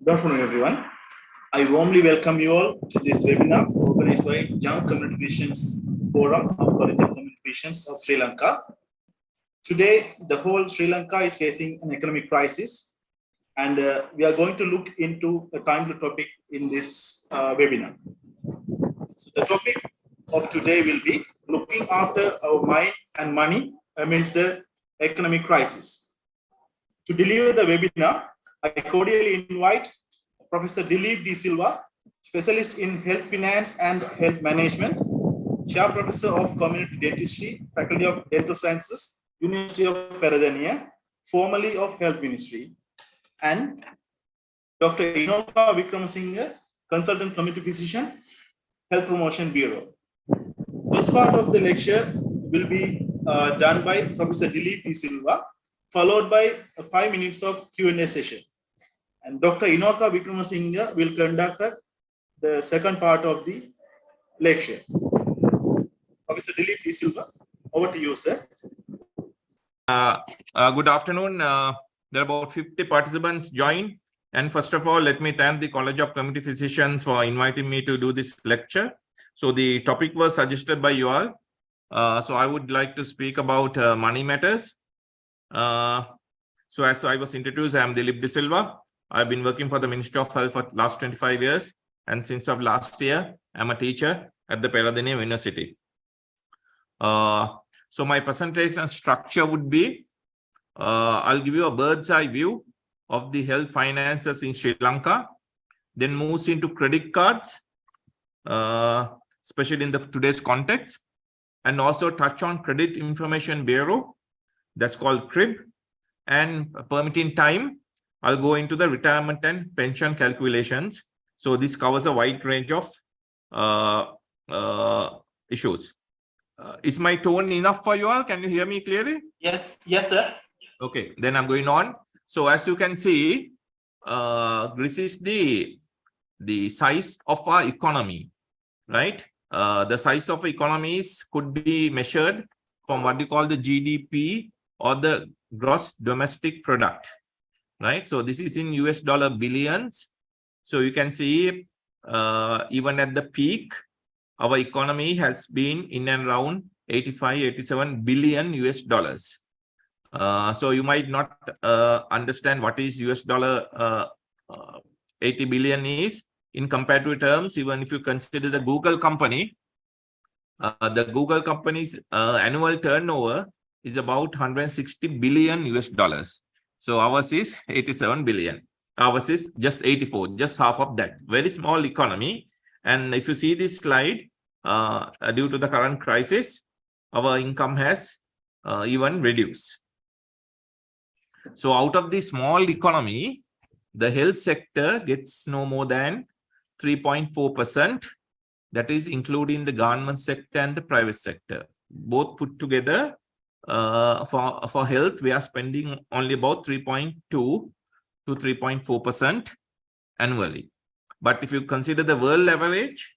Good afternoon, everyone. I warmly welcome you all to this webinar organized by Young Communications Forum of College of Communications of Sri Lanka. Today, the whole Sri Lanka is facing an economic crisis, and we are going to look into a timely topic in this webinar. So the topic of today will be looking after our mind and money amidst the economic crisis. To deliver the webinar, I cordially invite Professor Dilip De Silva, specialist in health finance and health management, Chair Professor of Community Dentistry, Faculty of Dental Sciences, University of Peradeniya, formerly of Health Ministry, and Dr. Inoka Wickramasinghe, Consultant Community Physician, Health Promotion Bureau. First part of the lecture will be done by Professor Dilip De Silva, followed by 5 minutes of Q&A session. And Dr. Inoka Wickramasinghe will conduct the second part of the lecture. Professor Dilip De Silva, over to you, sir. Good afternoon. There are about 50 participants joined. And first of all, let me thank the College of Community Physicians for inviting me to do this lecture. So the topic was suggested by you all. So I would like to speak about money matters. So as I was introduced, I am Dilip De Silva. I've been working for the Ministry of Health for the last 25 years. And since of last year, I'm a teacher at the Peradeniya University. So my presentation structure would be, I'll give you a bird's eye view of the health finances in Sri Lanka, then moves into credit cards, especially in today's context, and also touch on Credit Information Bureau, that's called CRIB, and permitting time, I'll go into the retirement and pension calculations. So this covers a wide range of issues. Is my tone enough for you all? Can you hear me clearly? Yes, sir. Okay, then I'm going on. So as you can see, this is the size of our economy, right? The size of economies could be measured from what you call the GDP or the gross domestic product, right? So this is in US dollar billions. So you can see even at the peak, our economy has been in and around 87 billion US dollars. So you might not understand what is US dollar 80 billion is in comparative terms. Even if you consider the Google company, the Google company's annual turnover is about 160 billion US dollars. So ours is 87 billion. Ours is just 84, just half of that. Very small economy. And if you see this slide, due to the current crisis, our income has even reduced. So out of the small economy, the health sector gets no more than 3.4%. That is including the government sector and the private sector. Both put together, for health, we are spending only about 3.2 to 3.4% annually. But if you consider the world average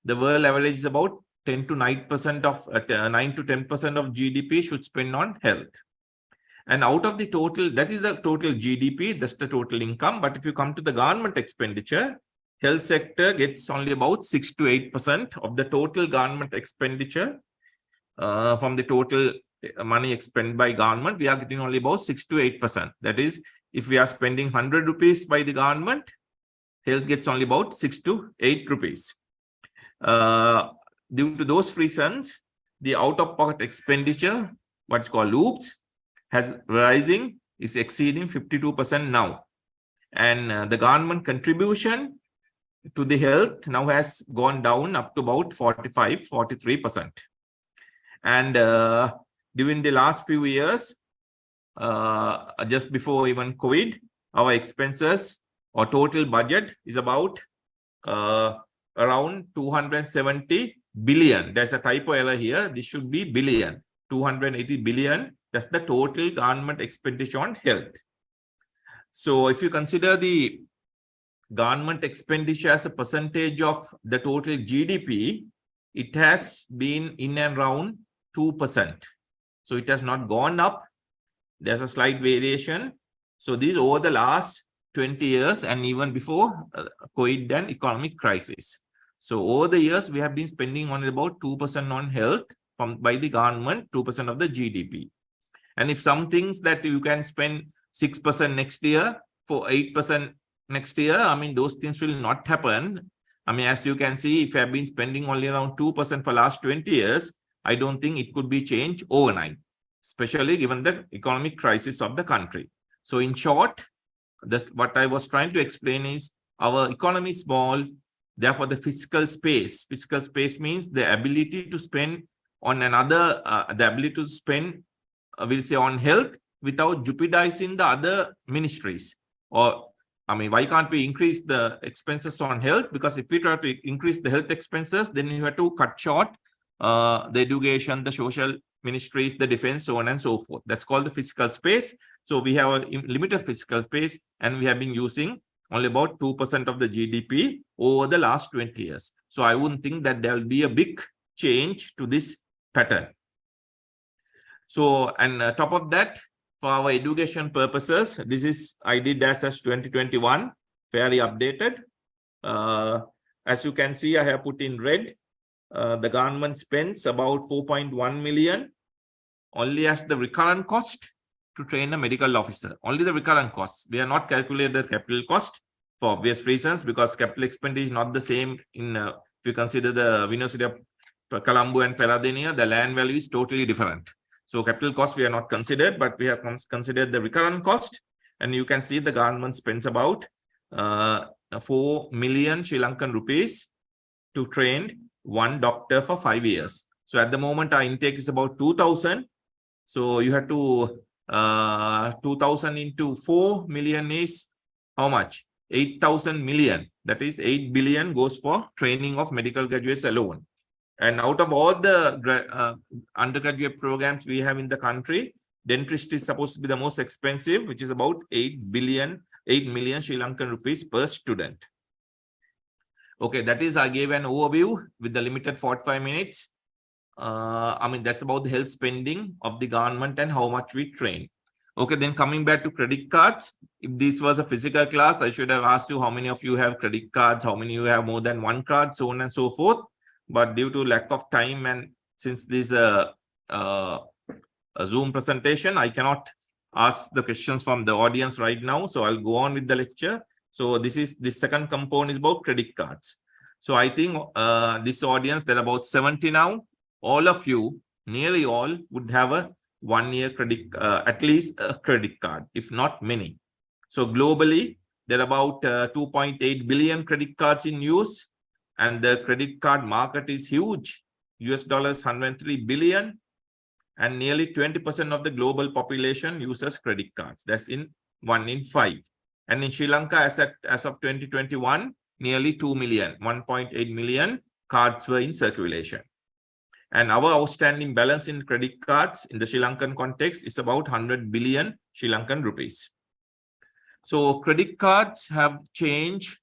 is about 10 to 9% of 9 to 10% of GDP should spend on health. And out of the total, that is the total GDP, that's the total income. But if you come to the government expenditure, health sector gets only about 6 to 8% of the total government expenditure. From the total money expended by government, we are getting only about 6 to 8%. That is, if we are spending 100 rupees by the government, health gets only about 6 to 8 rupees. Due to those reasons, the out-of-pocket expenditure, what's called loops, has rising, is exceeding 52% now. And the government contribution to the health now has gone down up to about 43%. And during the last few years, just before even COVID, our expenses or total budget is about around 270 billion. There's a typo error here. This should be billion. 280 billion. That's the total government expenditure on health. So if you consider the government expenditure as a percentage of the total GDP, it has been in and around 2%. So it has not gone up. There's a slight variation. So these over the last 20 years and even before COVID and economic crisis. So over the years, we have been spending only about 2% on health by the government, 2% of the GDP. And if some things that you can spend 6% next year for 8% next year, I mean, those things will not happen. I mean, as you can see, if you have been spending only around 2% for last 20 years, I don't think it could be changed overnight, especially given the economic crisis of the country. So in short, what I was trying to explain is our economy is small, therefore the fiscal space means the ability to spend on another, the ability to spend, we'll say, on health without jeopardizing the other ministries. Or, I mean, why can't we increase the expenses on health? Because if we try to increase the health expenses, then you have to cut short the education, the social ministries, the defense, so on and so forth. That's called the fiscal space. So we have a limited fiscal space, and we have been using only about 2% of the GDP over the last 20 years. So I wouldn't think that there will be a big change to this pattern. So, and top of that, for our education purposes, this is I did as 2021, fairly updated. As you can see, I have put in red. The government spends about 4.1 million only as the recurrent cost to train a medical officer. Only the recurrent costs. We are not calculated the capital cost for obvious reasons, because capital expenditure is not the same in if you consider the University of Colombo and Peradeniya, the land value is totally different. So capital cost we are not considered, but we have considered the recurrent cost, and you can see the government spends about 4 million Sri Lankan rupees to train one doctor for 5 years. So at the moment our intake is about 2,000. So you have to 2,000 into 4 million is how much? 8,000 million. That is 8 billion goes for training of medical graduates alone. And out of all the undergraduate programs we have in the country, dentistry is supposed to be the most expensive, which is about 8 million Sri Lankan rupees per student. Okay, that is, I gave an overview with the limited 45 minutes. I mean, that's about the health spending of the government and how much we train. Okay, then coming back to credit cards. If this was a physical class, I should have asked you how many of you have credit cards, how many you have more than one card, so on and so forth. But due to lack of time, and since this is a Zoom presentation, I cannot ask the questions from the audience right now. So I'll go on with the lecture. So this second component is about credit cards. So I think this audience, there are about 70 now. All of you, nearly all, would have a 1 year credit, at least a credit card, if not many. So globally, there are about 2.8 billion credit cards in use, and the credit card market is huge, US dollars 103 billion, and nearly 20% of the global population uses credit cards. That's in 1 in 5. And in Sri Lanka, as of 2021, nearly 2 million, 1.8 million cards were in circulation. And our outstanding balance in credit cards in the Sri Lankan context is about 100 billion Sri Lankan rupees. So credit cards have changed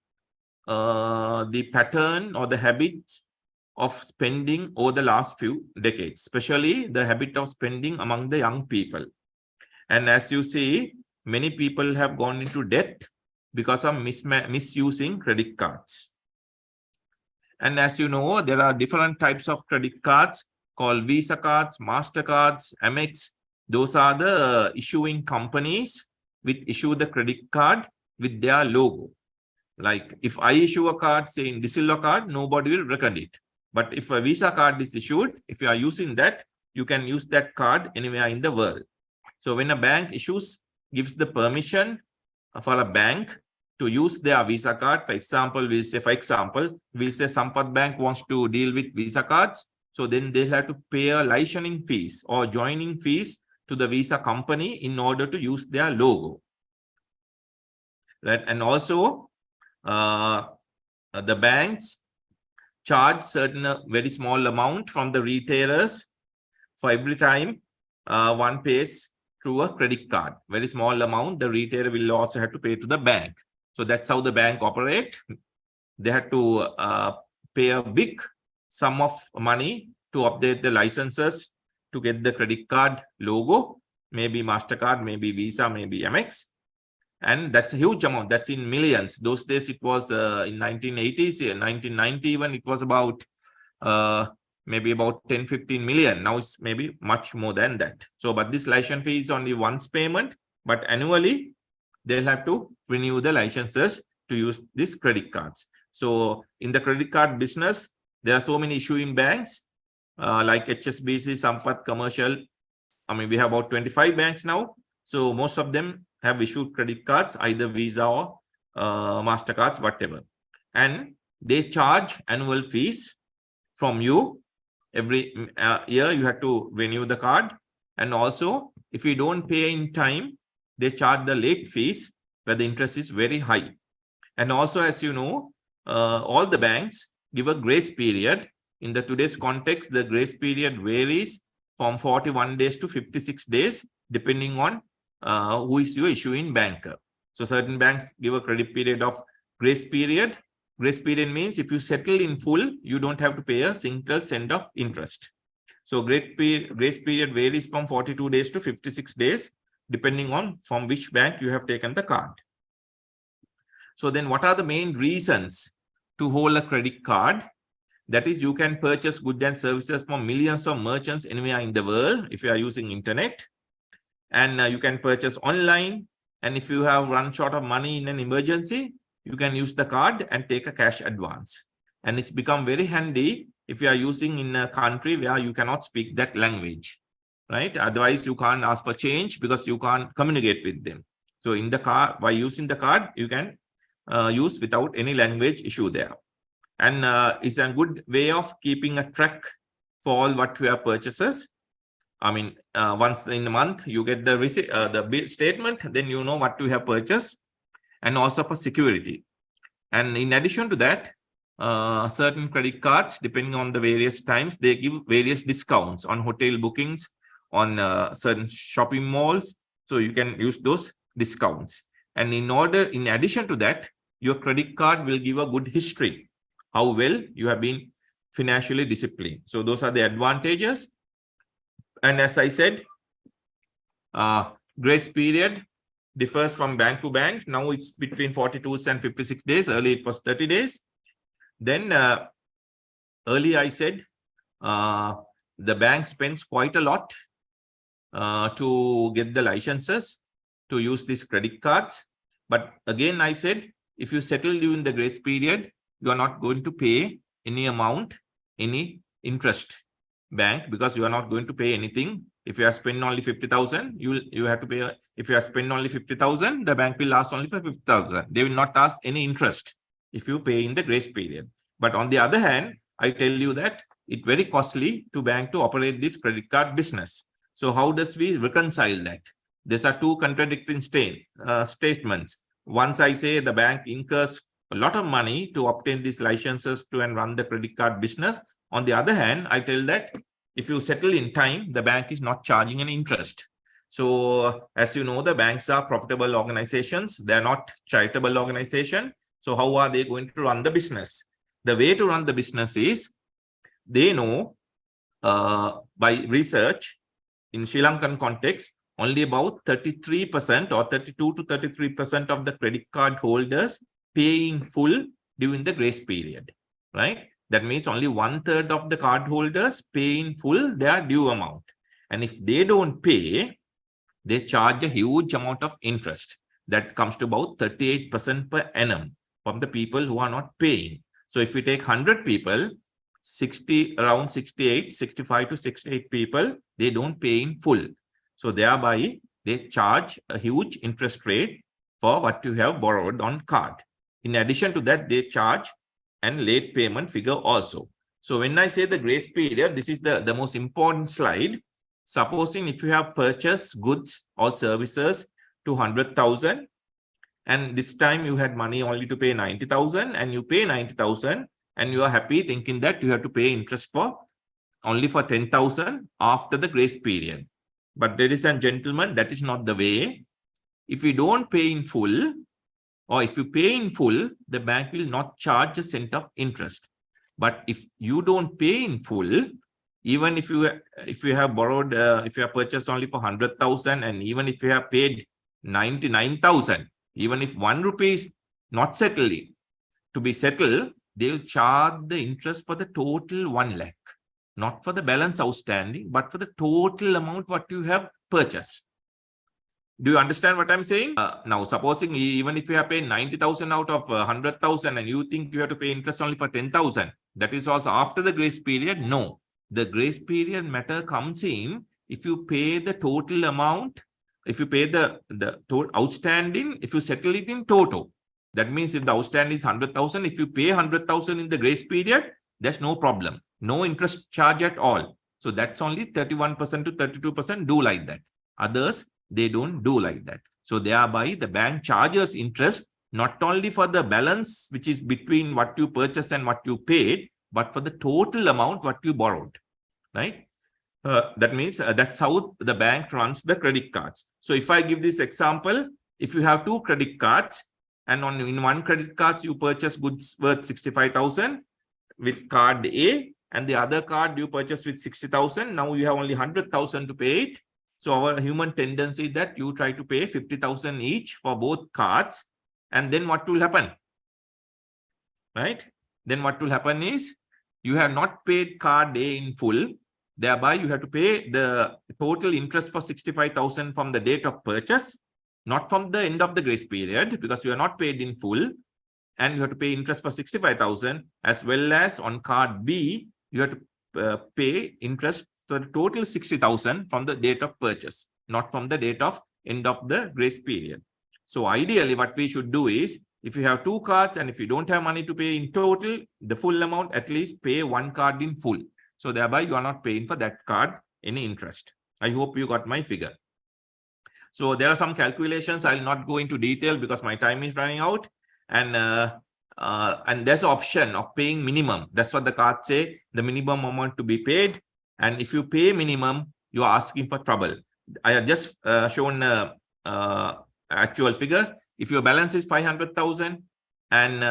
the pattern or the habits of spending over the last few decades, especially the habit of spending among the young people. And as you see, many people have gone into debt because of misusing credit cards. And as you know, there are different types of credit cards called Visa cards, MasterCards, Amex. Those are the issuing companies which issue the credit card with their logo. Like if I issue a card saying Disillo card, nobody will recognize it. But if a Visa card is issued, if you are using that, you can use that card anywhere in the world. So when a bank gives the permission for a bank to use their Visa card, for example, we'll say Sampath Bank wants to deal with Visa cards. So then they'll have to pay a licensing fees or joining fees to the Visa company in order to use their logo. Right? And also, the banks charge certain very small amount from the retailers for every time one pays through a credit card. Very small amount, the retailer will also have to pay to the bank. So that's how the bank operate. They have to pay a big sum of money to update the licenses to get the credit card logo, maybe MasterCard, maybe Visa, maybe Amex. And that's a huge amount. That's in millions. Those days it was in 1980s, 1990 even, it was about maybe about 10-15 million. Now it's maybe much more than that. So, but this license fee is only once payment, but annually they'll have to renew the licenses to use these credit cards. So in the credit card business, there are so many issuing banks like HSBC, Sampath, Commercial. I mean, we have about 25 banks now. So most of them have issued credit cards, either Visa or MasterCards, whatever. And they charge annual fees from you. Every year you have to renew the card. And also, if you don't pay in time, they charge the late fees where the interest is very high. And also, as you know, all the banks give a grace period. In the today's context, the grace period varies from 41 days to 56 days, depending on who is your issuing banker. So certain banks give a credit period of grace period. Grace period means if you settle in full, you don't have to pay a single cent of interest. So grace period varies from 42 days to 56 days, depending on from which bank you have taken the card. So then what are the main reasons to hold a credit card? That is, you can purchase goods and services from millions of merchants anywhere in the world if you are using internet. And you can purchase online. And if you have run short of money in an emergency, you can use the card and take a cash advance. And it's become very handy if you are using in a country where you cannot speak that language, right? Otherwise, you can't ask for change because you can't communicate with them. So in the card, by using the card, you can use without any language issue there. And it's a good way of keeping a track for all what your purchases. I mean, once in a month, you get the receipt, the bill statement, then you know what you have purchased, and also for security. And in addition to that, certain credit cards, depending on the various times, they give various discounts on hotel bookings, on certain shopping malls. So you can use those discounts. And in addition to that, your credit card will give a good history, how well you have been financially disciplined. So those are the advantages. And as I said, grace period differs from bank to bank. Now it's between 42 and 56 days. Earlier it was 30 days. Then earlier I said the bank spends quite a lot to get the licenses to use these credit cards. But again, I said, if you settle during the grace period, you are not going to pay any amount, any interest bank, because you are not going to pay anything. If you are spending only 50,000, you have to pay. If you are spending only 50,000, the bank will ask only for 50,000. They will not ask any interest if you pay in the grace period. But on the other hand, I tell you that it's very costly to bank to operate this credit card business. So how does we reconcile that? These are two contradicting statements. Once I say the bank incurs a lot of money to obtain these licenses to and run the credit card business. On the other hand, I tell that if you settle in time, the bank is not charging any interest. So as you know, the banks are profitable organizations. They're not charitable organizations. So how are they going to run the business? The way to run the business is they know by research in Sri Lankan context, only about 33% or 32 to 33% of the credit card holders pay in full during the grace period, right? That means only 1/3 of the card holders pay in full their due amount. And if they don't pay, they charge a huge amount of interest. That comes to about 38% per annum from the people who are not paying. So if we take 100 people, around 65 to 68 people, they don't pay in full. So thereby, they charge a huge interest rate for what you have borrowed on card. In addition to that, they charge and late payment figure also. So when I say the grace period, this is the most important slide. Supposing if you have purchased goods or services to 100,000, and this time you had money only to pay 90,000, and you pay 90,000, and you are happy thinking that you have to pay interest for only for 10,000 after the grace period. But ladies and gentlemen, that is not the way. If you don't pay in full, or if you pay in full, the bank will not charge a cent of interest. But if you don't pay in full, even if you have borrowed, if you have purchased only for 100,000, and even if you have paid 99,000, Even if 1 rupee is not settling, to be settled, they will charge the interest for the total 1 lakh, not for the balance outstanding, but for the total amount what you have purchased. Do you understand what I'm saying? Now, supposing even if you have paid 90,000 out of 100,000 and you think you have to pay interest only for 10,000, that is also after the grace period. No, the grace period matter comes in if you pay the total amount, if you pay the total outstanding, if you settle it in total. That means if the outstanding is 100,000, if you pay 100,000 in the grace period, there's no problem. No interest charge at all. So that's only 31% to 32% do like that. Others, they don't do like that. So thereby the bank charges interest not only for the balance, which is between what you purchased and what you paid, but for the total amount what you borrowed, right? That means that's how the bank runs the credit cards. So if I give this example, if you have 2 credit cards and in one credit card you purchase goods worth 65,000 with card A, and the other card you purchase with 60,000. Now you have only 100,000 to pay it. So our human tendency is that you try to pay 50,000 each for both cards. And then what will happen? Right? Then what will happen is you have not paid card A in full. Thereby you have to pay the total interest for 65,000 from the date of purchase, not from the end of the grace period, because you are not paid in full. And you have to pay interest for 65,000, as well as on card B, you have to pay interest for the total 60,000 from the date of purchase, not from the date of end of the grace period. So ideally, what we should do is, if you have 2 cards and if you don't have money to pay in total, the full amount, at least pay 1 card in full. So thereby you are not paying for that card any interest. I hope you got my figure. So there are some calculations. I'll not go into detail because my time is running out. And there's an option of paying minimum. That's what the cards say, the minimum amount to be paid. And if you pay minimum, you are asking for trouble. I have just shown actual figure. If your balance is 500,000 and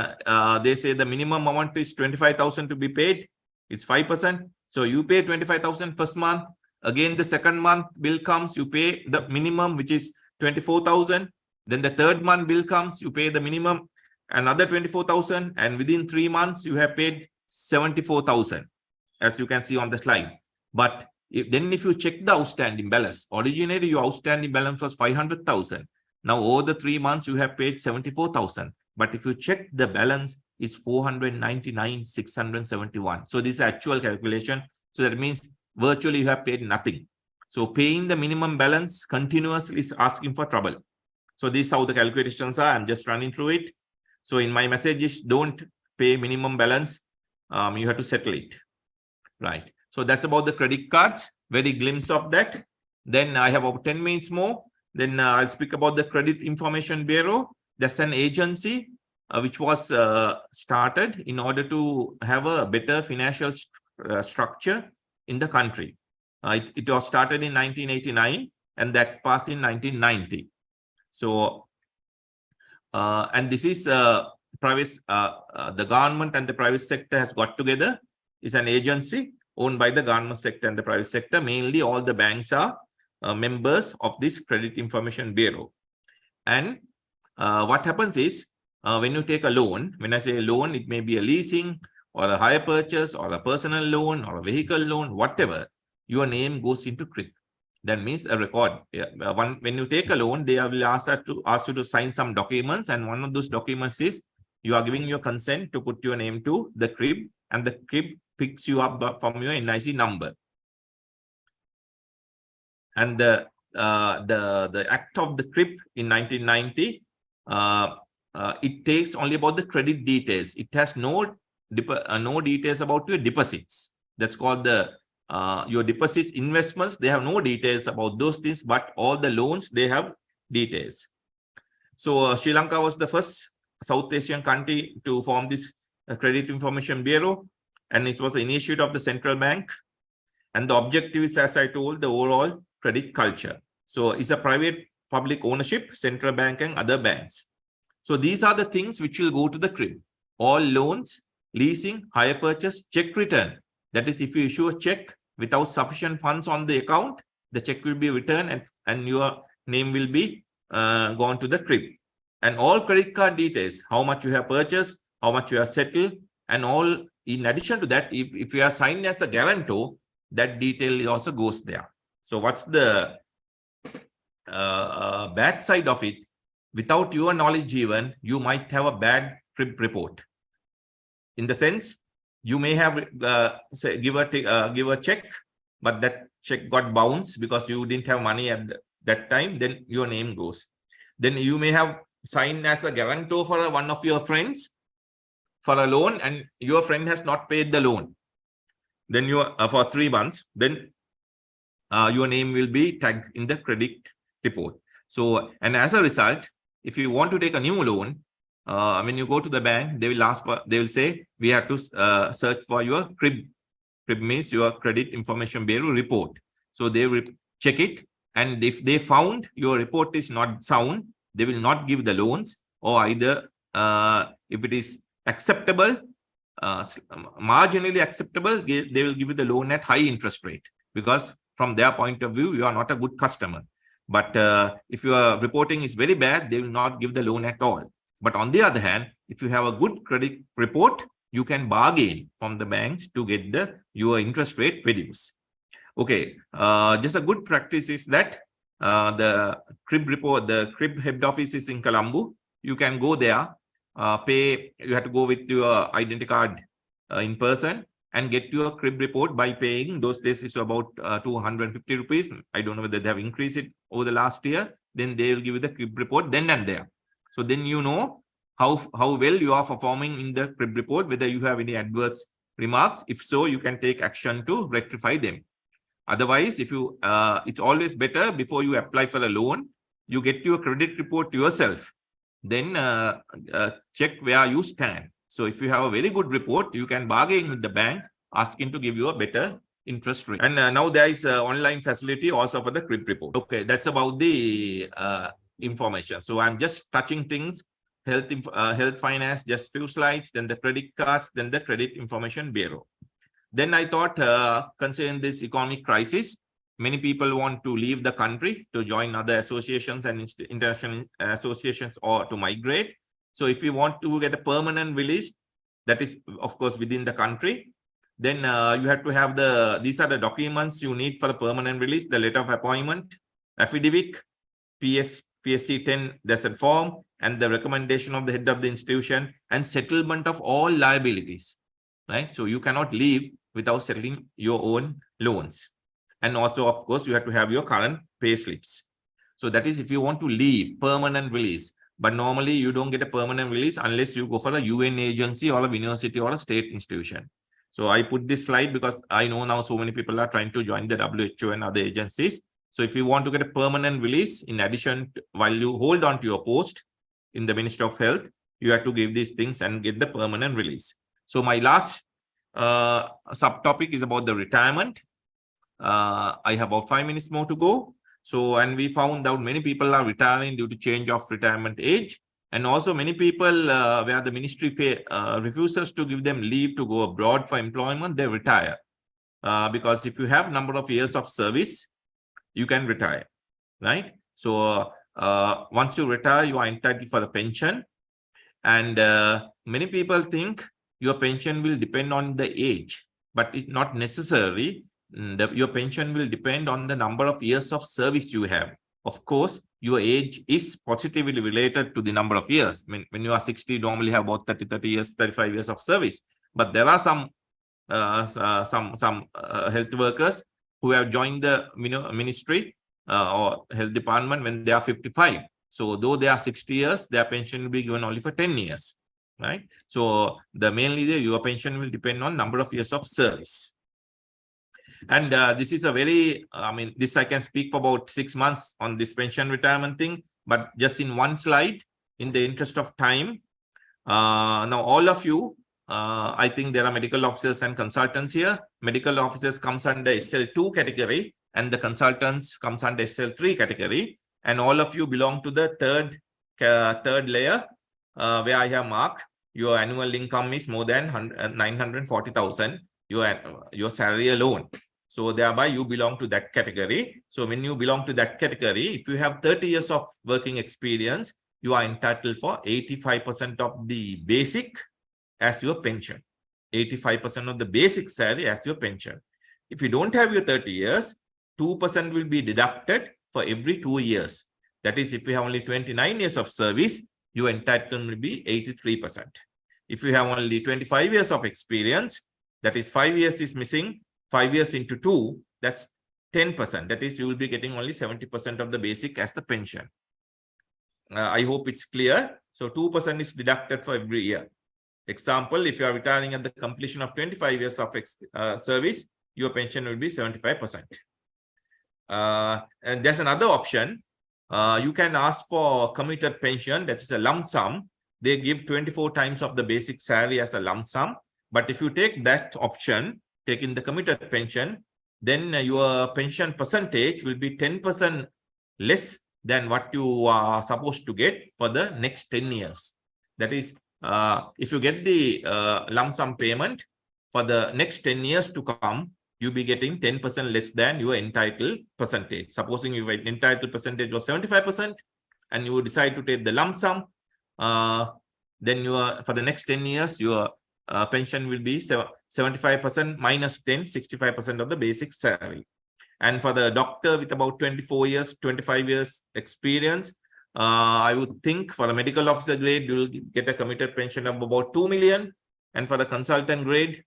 they say the minimum amount is 25,000 to be paid, it's 5%. So you pay 25,000 first month. Again, the second month bill comes, you pay the minimum, which is 24,000. Then the third month bill comes, you pay the minimum, another 24,000. And within 3 months, you have paid 74,000, as you can see on the slide. But if you check the outstanding balance, originally your outstanding balance was 500,000. Now over the 3 months, you have paid 74,000. But if you check the balance, it's 499,671. So this is actual calculation. So that means virtually you have paid nothing. So paying the minimum balance continuously is asking for trouble. So this is how the calculations are. I'm just running through it. So in my message is don't pay minimum balance. You have to settle it. Right. So that's about the credit cards. Very glimpse of that. Then I have about 10 minutes more. Then I'll speak about the Credit Information Bureau. That's an agency which was started in order to have a better financial structure in the country. It was started in 1989 and that passed in 1990. So, and this is private, the government and the private sector has got together. It's an agency owned by the government sector and the private sector. Mainly all the banks are members of this Credit Information Bureau. And what happens is, when you take a loan, when I say loan, it may be a leasing or a hire purchase or a personal loan or a vehicle loan, whatever, your name goes into CRIP. That means a record. When you take a loan, they will ask you to sign some documents, and one of those documents is you are giving your consent to put your name to the CRIP, and the CRIP picks you up from your NIC number. And the act of the CRIP in 1990, it takes only about the credit details. It has no details about your deposits. That's called the your deposits, investments. They have no details about those things, but all the loans, they have details. So Sri Lanka was the first South Asian country to form this Credit Information Bureau, and it was an initiative of the central bank. And the objective is, as I told, the overall credit culture. So it's a private public ownership, central bank and other banks. So these are the things which will go to the CRIP. All loans, leasing, hire purchase, check return. That is, if you issue a check without sufficient funds on the account, the check will be returned and your name will be gone to the CRIP. And all credit card details, how much you have purchased, how much you have settled, and all. In addition to that, if you are signed as a guarantor, that detail also goes there. So what's the bad side of it? Without your knowledge even, you might have a bad crib report. In the sense, you may have give a check, but that check got bounced because you didn't have money at that time, then your name goes. Then you may have signed as a guarantor for one of your friends for a loan, and your friend has not paid the loan. Then you for 3 months, then your name will be tagged in the credit report. So, and as a result, if you want to take a new loan, when you go to the bank, they will say, we have to search for your crib. Crib means your Credit Information Bureau report. So they will check it, and if they found your report is not sound, they will not give the loans, or either if it is acceptable, marginally acceptable, they will give you the loan at high interest rate, because from their point of view, you are not a good customer. But if your reporting is very bad, they will not give the loan at all. But on the other hand, if you have a good credit report, you can bargain from the banks to get your interest rate reduced. Okay, just a good practice is that the crib report, the crib head office is in Colombo. You can go there, pay. You have to go with your identity card in person and get your crib report by paying. Those days is about 250 rupees. I don't know whether they have increased it over the last year. Then they will give you the crib report then and there. So then you know how well you are performing in the crib report, whether you have any adverse remarks. If so, you can take action to rectify them. Otherwise, if you it's always better before you apply for a loan, you get your credit report yourself. Then check where you stand. So if you have a very good report, you can bargain with the bank, asking to give you a better interest rate. And now there is an online facility also for the crib report. Okay, that's about the information. So I'm just touching things, health finance, just few slides, then the credit cards, then the Credit Information Bureau. Then I thought, considering this economic crisis, many people want to leave the country to join other associations and international associations, or to migrate. So if you want to get a permanent release, that is, of course, within the country, then you have to have these are the documents you need for the permanent release: the letter of appointment, affidavit, PSC 10, there's a form, and the recommendation of the head of the institution, and settlement of all liabilities, right? So you cannot leave without settling your own loans. And also, of course, you have to have your current pay slips. So that is if you want to leave, permanent release. But normally you don't get a permanent release unless you go for a UN agency or a university or a state institution. So I put this slide because I know now so many people are trying to join the WHO and other agencies. So if you want to get a permanent release, in addition, while you hold on to your post in the Ministry of Health, you have to give these things and get the permanent release. So my last subtopic is about the retirement. I have about 5 minutes more to go. So, and we found out many people are retiring due to change of retirement age. And also many people where the ministry refuses to give them leave to go abroad for employment, they retire. Because if you have number of years of service, you can retire, right? So once you retire, you are entitled for the pension. And many people think your pension will depend on the age, but it's not necessary. Your pension will depend on the number of years of service you have. Of course, your age is positively related to the number of years. When you are 60, you normally have about 30 years, 35 years of service. But there are some health workers who have joined the ministry or health department when they are 55. So though they are 60 years, their pension will be given only for 10 years, right? So mainly your pension will depend on number of years of service. And this is a very, this I can speak for about 6 months on this pension retirement thing, but just in one slide, in the interest of time. Now, all of you, I think there are medical officers and consultants here. Medical officers comes under SL2 category, and the consultants comes under SL3 category. And all of you belong to the third layer, where I have marked your annual income is more than 940,000, your salary alone. So thereby you belong to that category. So when you belong to that category, if you have 30 years of working experience, you are entitled for 85% of the basic as your pension. 85% of the basic salary as your pension. If you don't have your 30 years, 2% will be deducted for every 2 years. That is, if you have only 29 years of service, your entitlement will be 83%. If you have only 25 years of experience, that is 5 years is missing, 5 years into 2, that's 10%. That is, you will be getting only 70% of the basic as the pension. I hope it's clear. So 2% is deducted for every year. Example, if you are retiring at the completion of 25 years of service, your pension will be 75%. And there's another option. You can ask for committed pension, that is a lump sum. They give 24 times of the basic salary as a lump sum. But if you take that option, taking the committed pension, then your pension percentage will be 10% less than what you are supposed to get for the next 10 years. That is, if you get the lump sum payment for the next 10 years to come, you'll be getting 10% less than your entitled percentage. Supposing your entitled percentage was 75% and you decide to take the lump sum, then for the next 10 years, your pension will be 75% minus 10, 65% of the basic salary. And for the doctor with about 24 years, 25 years experience, I would think for the medical officer grade, you will get a committed pension of about 2 million. And for the consultant grade,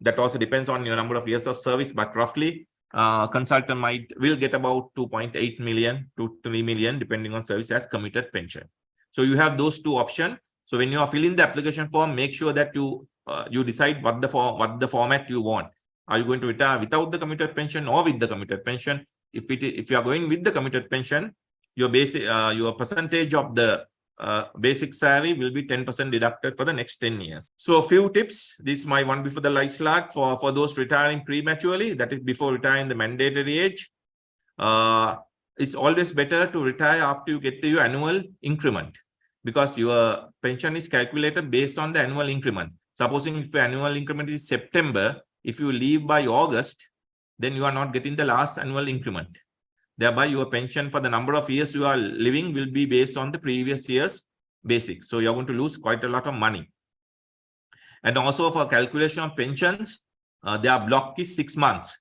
that also depends on your number of years of service, but roughly consultant will get about 2.8 million to 3 million, depending on service as committed pension. So you have those two options. So when you are filling the application form, make sure that you decide what the format you want. Are you going to retire without the committed pension or with the committed pension? If you are going with the committed pension, your percentage of the basic salary will be 10% deducted for the next 10 years. So a few tips. This is my one before the life slot for those retiring prematurely, that is before retiring the mandatory age. It's always better to retire after you get to your annual increment, because your pension is calculated based on the annual increment. Supposing if your annual increment is September, if you leave by August, then you are not getting the last annual increment. Thereby, your pension for the number of years you are living will be based on the previous year's basic. So you're going to lose quite a lot of money. And also for calculation of pensions, their block is 6 months.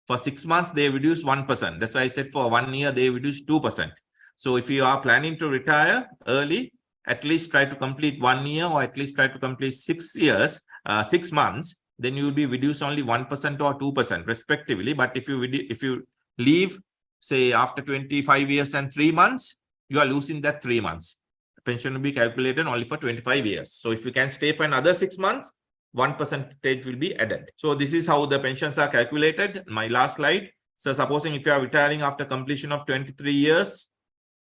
For 6 months, they reduce 1%. That's why I said for 1 year, they reduce 2%. So if you are planning to retire early, at least try to complete 1 year, or at least try to complete 6 months, then you will be reduced only 1% or 2% respectively. But if you leave, say after 25 years and 3 months, you are losing that 3 months. Pension will be calculated only for 25 years. So if you can stay for another 6 months, 1% will be added. So this is how the pensions are calculated. My last slide. So supposing if you are retiring after completion of 23 years,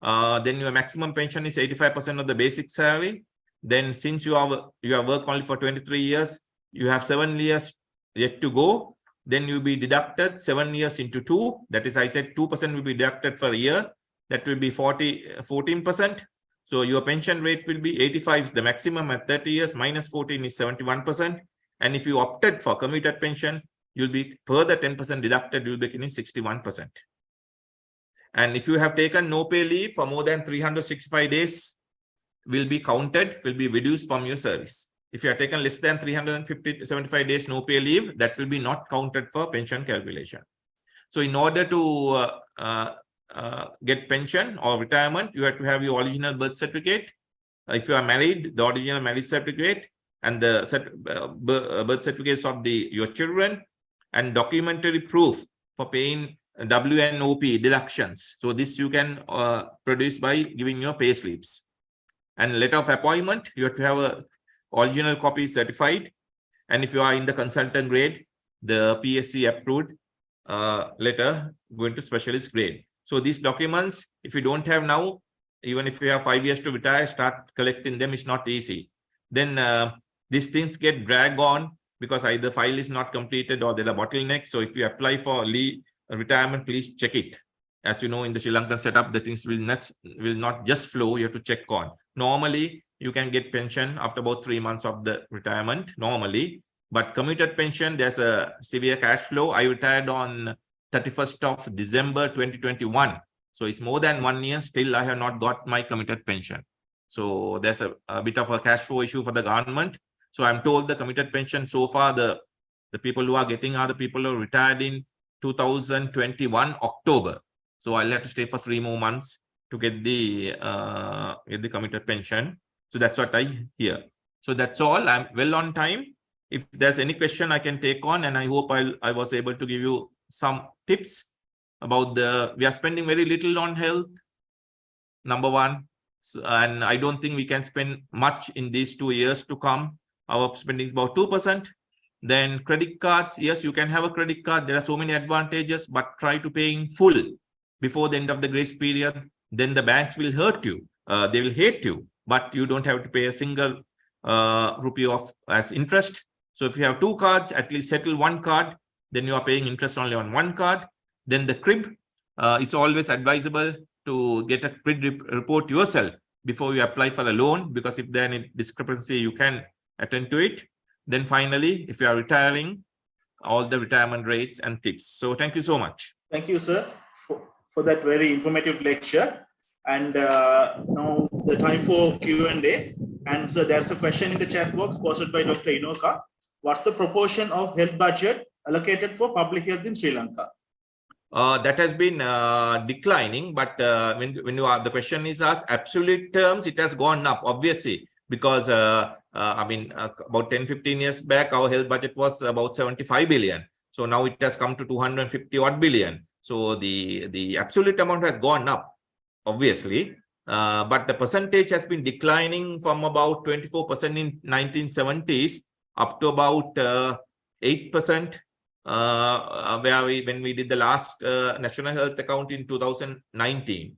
then your maximum pension is 85% of the basic salary. Then since you have worked only for 23 years, you have 7 years yet to go. Then you'll be deducted 7 years into 2. That is, I said 2% will be deducted for a year. That will be 14%. So your pension rate will be 85 is the maximum at 30 years, minus 14 is 71%. And if you opted for committed pension, you'll be further 10% deducted, you'll be getting 61%. And if you have taken no pay leave for more than 365 days, will be counted, will be reduced from your service. If you have taken less than 375 days no pay leave, that will be not counted for pension calculation. So in order to get pension or retirement, you have to have your original birth certificate. If you are married, the original marriage certificate and the birth certificates of your children, and documentary proof for paying WNOP deductions. So this you can produce by giving your pay slips. And letter of appointment, you have to have a original copy certified. And if you are in the consultant grade, the PSC approved letter going to specialist grade. So these documents, if you don't have now, even if you have 5 years to retire, start collecting them is not easy. Then these things get dragged on because either file is not completed or there are bottlenecks. So if you apply for retirement, please check it. As you know, in the Sri Lankan setup, the things will not just flow. You have to check on. Normally, you can get pension after about 3 months of the retirement, normally. But committed pension, there's a severe cash flow. I retired on 31st of December 2021. So it's more than 1 year. Still, I have not got my committed pension. So there's a bit of a cash flow issue for the government. So I'm told the committed pension so far, the people who are getting are the people who retired in 2021 October. So I'll have to stay for 3 more months to get the committed pension. So that's what I hear. So that's all. I'm well on time. If there's any question I can take on, and I hope I was able to give you some tips about we are spending very little on health, number one. So, and I don't think we can spend much in these 2 years to come. Our spending is about 2%. Then credit cards, yes, you can have a credit card. There are so many advantages, but try to pay in full before the end of the grace period. Then the banks will hurt you. They will hate you, but you don't have to pay a single rupee as interest. So if you have 2 cards, at least settle 1 card, then you are paying interest only on 1 card. Then the crib, it's always advisable to get a crib report yourself before you apply for a loan, because if there's any discrepancy, you can attend to it. Then finally, if you are retiring, all the retirement rates and tips. So thank you so much. Thank you, sir, for that very informative lecture. And now the time for Q&A. And so there's a question in the chat box posted by Dr. Inoka. What's the proportion of health budget allocated for public health in Sri Lanka? That has been declining, but when you are, the question is asked, absolute terms, it has gone up, obviously, because about 10-15 years back, our health budget was about 75 billion. So now it has come to 250 odd billion. So the absolute amount has gone up, obviously, but the percentage has been declining from about 24% in 1970s up to about 8%. When we did the last national health account in 2019.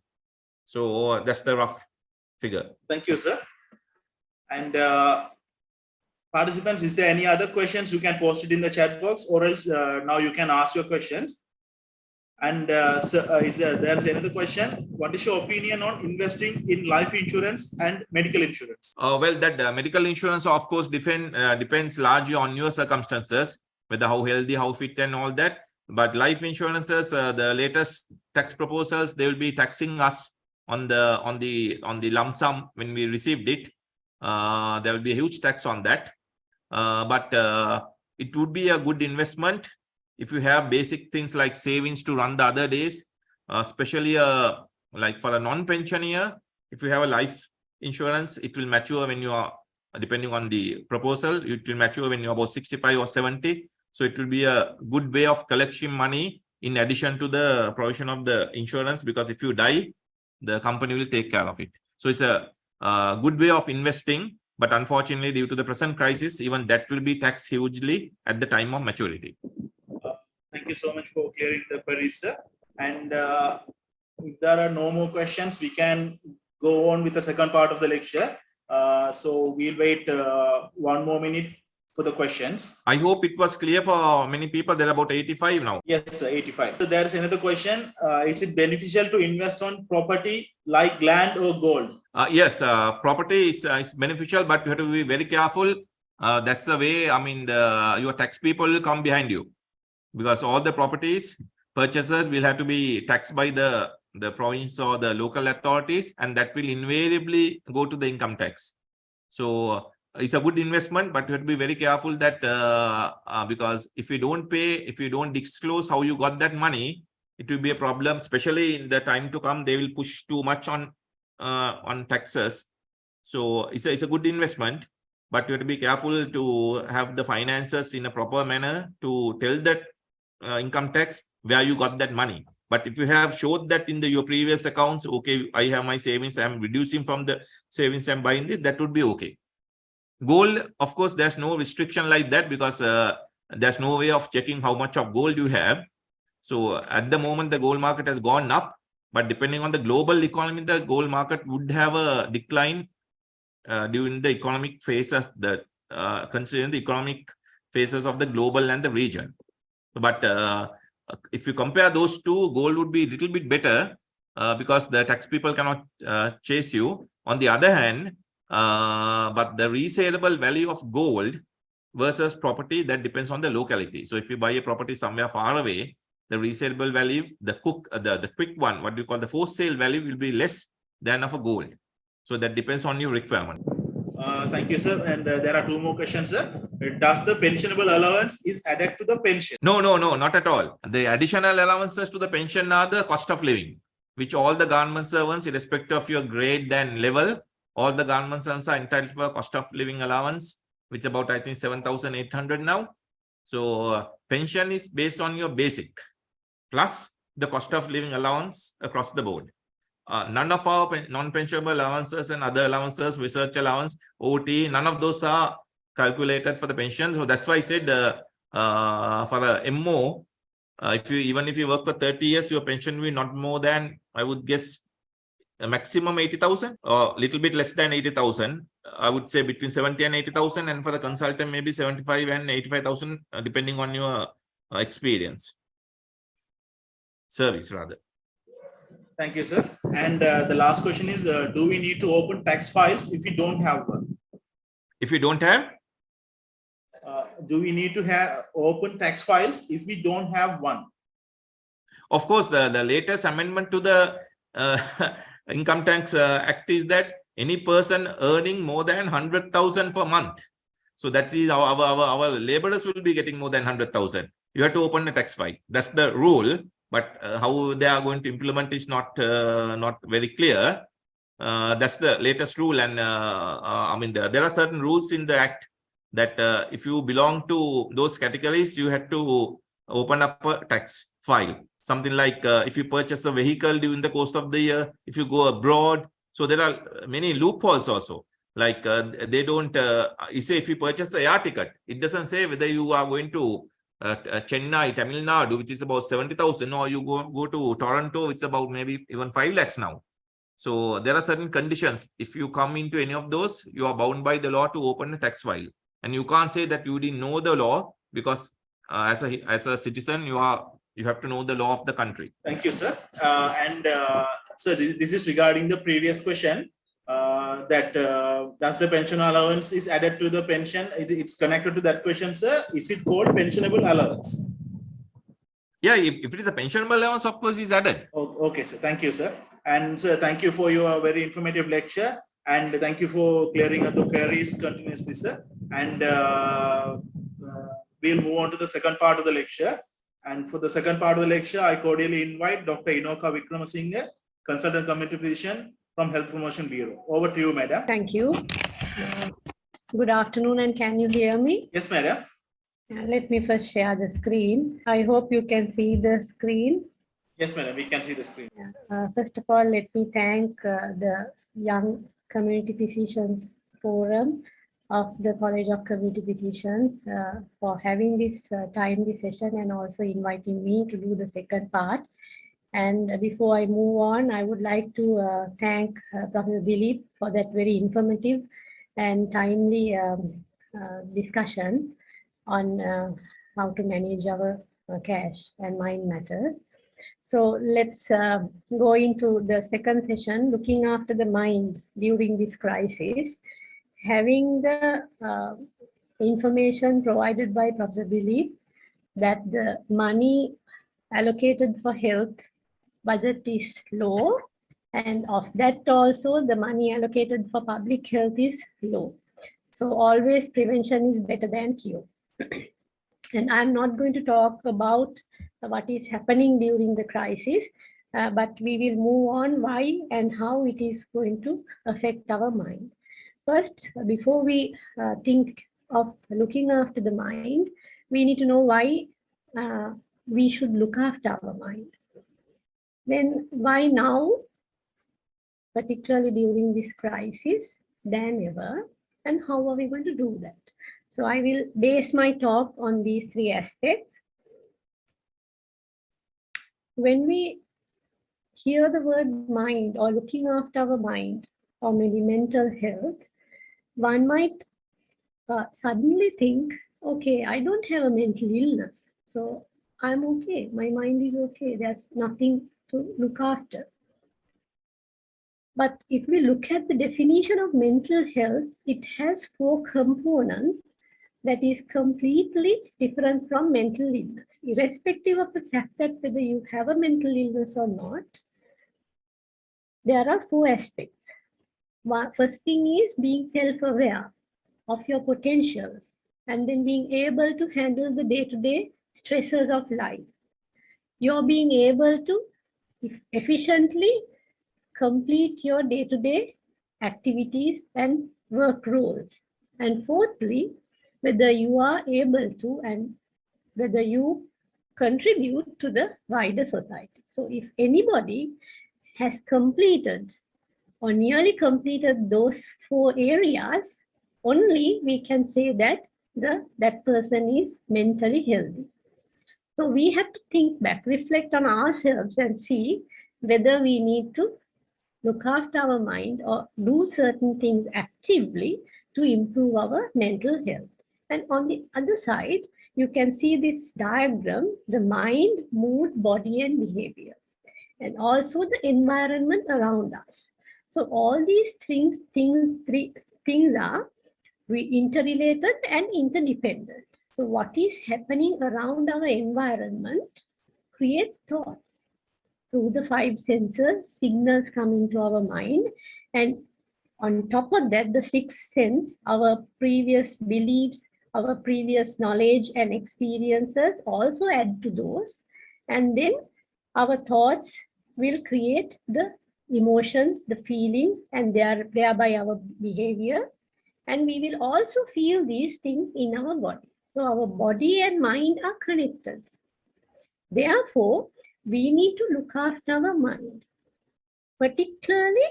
So that's the rough figure. Thank you, sir. And participants, is there any other questions? You can post it in the chat box, or else now you can ask your questions. And is there's another question? What is your opinion on investing in life insurance and medical insurance? Well, that medical insurance, of course, depends largely on your circumstances, whether how healthy, how fit, and all that. But life insurances, the latest tax proposals, they will be taxing us on the lump sum when we received it. There will be a huge tax on that. But it would be a good investment if you have basic things like savings to run the other days, especially like for a non-pensioner. If you have a life insurance, it will mature when you are, depending on the proposal, it will mature when you're about 65 or 70. So it will be a good way of collecting money in addition to the provision of the insurance, because if you die, the company will take care of it. So it's a good way of investing, but unfortunately, due to the present crisis, even that will be taxed hugely at the time of maturity. Thank you so much for clearing the queries, sir. And if there are no more questions, we can go on with the second part of the lecture. So we'll wait 1 more minute for the questions. I hope it was clear for many people. There are about 85 now. Yes, sir, 85. So there is another question. Is it beneficial to invest on property like land or gold? Yes, property is beneficial, but you have to be very careful. That's the way, your tax people will come behind you, because all the properties purchasers will have to be taxed by the province or the local authorities, and that will invariably go to the income tax. So it's a good investment, but you have to be very careful that because if you don't pay, if you don't disclose how you got that money, it will be a problem, especially in the time to come. They will push too much on taxes. So it's a good investment, but you have to be careful to have the finances in a proper manner to tell that income tax where you got that money. But if you have showed that in your previous accounts, okay, I have my savings, I'm reducing from the savings, I'm buying this, that would be okay. Gold, of course, there's no restriction like that, because there's no way of checking how much of gold you have. So at the moment, the gold market has gone up, but depending on the global economy, the gold market would have a decline during the economic phases, considering the economic phases of the global and the region. But if you compare those two, gold would be a little bit better because the tax people cannot chase you. On the other hand, but the resaleable value of gold versus property, that depends on the locality. So if you buy a property somewhere far away, the resaleable value, the quick one, what do you call the for sale value, will be less than of a gold. So that depends on your requirement. Thank you, sir. And there are two more questions, sir. Does the pensionable allowance is added to the pension? No, not at all. The additional allowances to the pension are the cost of living, which all the government servants, irrespective of your grade and level, all the government servants are entitled for cost of living allowance, which about, I think, 7,800 now. So pension is based on your basic plus the cost of living allowance across the board. None of our non-pensionable allowances and other allowances, research allowance, OT, none of those are calculated for the pension. So that's why I said for a MO, even if you work for 30 years, your pension will be not more than, I would guess, a maximum 80,000 or a little bit less than 80,000. I would say between 70 and 80,000, and for the consultant, maybe 75 and 85,000, depending on your experience. Service, rather. Thank you, sir. And the last question is, do we need to open tax files if we don't have one? If you don't have? Do we need to have open tax files if we don't have one? Of course, the latest amendment to the Income Tax Act is that any person earning more than 100,000 per month. So that is our laborers will be getting more than 100,000. You have to open a tax file. That's the rule. But how they are going to implement is not very clear. That's the latest rule, and I mean there are certain rules in the act that if you belong to those categories, you have to open up a tax file. Something like if you purchase a vehicle during the course of the year, if you go abroad. So there are many loopholes also. Like they don't. You say if you purchase the air ticket, it doesn't say whether you are going to Chennai, Tamil Nadu, which is about 70,000, or you go to Toronto, which is about maybe even 5 lakhs now. So there are certain conditions. If you come into any of those, you are bound by the law to open a tax file, and you can't say that you didn't know the law, because as a citizen, you have to know the law of the country. Thank you, sir. So this is regarding the previous question. That does the pension allowance is added to the pension? It's connected to that question, sir. Is it called pensionable allowance? Yeah, if it is a pensionable allowance, of course, is added. Okay, sir. Thank you, sir. And sir, thank you for your very informative lecture, and thank you for clearing up the queries continuously, sir. And we'll move on to the second part of the lecture. And for the second part of the lecture, I cordially invite Dr. Inoka Wickramasinghe, Consultant Community Physician from Health Promotion Bureau. Over to you, madam. Thank you. Good afternoon, and can you hear me? Yes, madam. Let me first share the screen. I hope you can see the screen. Yes, madam, we can see the screen. First of all, let me thank the Young Community Physicians Forum of the College of Community Physicians for having this timely session, and also inviting me to do the second part. And before I move on, I would like to thank Professor Dilip for that very informative and timely discussion on how to manage our cash and mind matters. So let's go into the second session, looking after the mind during this crisis. Having the information provided by Professor Dilip that the money allocated for health budget is low, and of that also the money allocated for public health is low. So always prevention is better than cure. And I'm not going to talk about what is happening during the crisis, but we will move on why and how it is going to affect our mind. First, before we think of looking after the mind, we need to know why we should look after our mind. Then why now, particularly during this crisis, than ever, and how are we going to do that? So I will base my talk on these three aspects. When we hear the word mind or looking after our mind, or maybe mental health, one might suddenly think, okay, I don't have a mental illness, so I'm okay, my mind is okay, there's nothing to look after. But if we look at the definition of mental health, it has 4 components that is completely different from mental illness. Irrespective of the fact that whether you have a mental illness or not, there are 4 aspects. First thing is being self-aware of your potentials and then being able to handle the day-to-day stresses of life. You're being able to efficiently complete your day-to-day activities and work roles. And fourthly, whether you are able to and whether you contribute to the wider society. So if anybody has completed or nearly completed those 4 areas, only we can say that that person is mentally healthy. So we have to think back, reflect on ourselves and see whether we need to look after our mind or do certain things actively to improve our mental health. And on the other side, you can see this diagram, the mind, mood, body, and behavior, and also the environment around us. So all these three things are interrelated and interdependent. So what is happening around our environment creates thoughts through the 5 senses, signals coming to our mind, and on top of that, the 6th sense, our previous beliefs, our previous knowledge and experiences also add to those, and then our thoughts will create the emotions, the feelings, and thereby our behaviors, and we will also feel these things in our body. So our body and mind are connected. Therefore, we need to look after our mind, particularly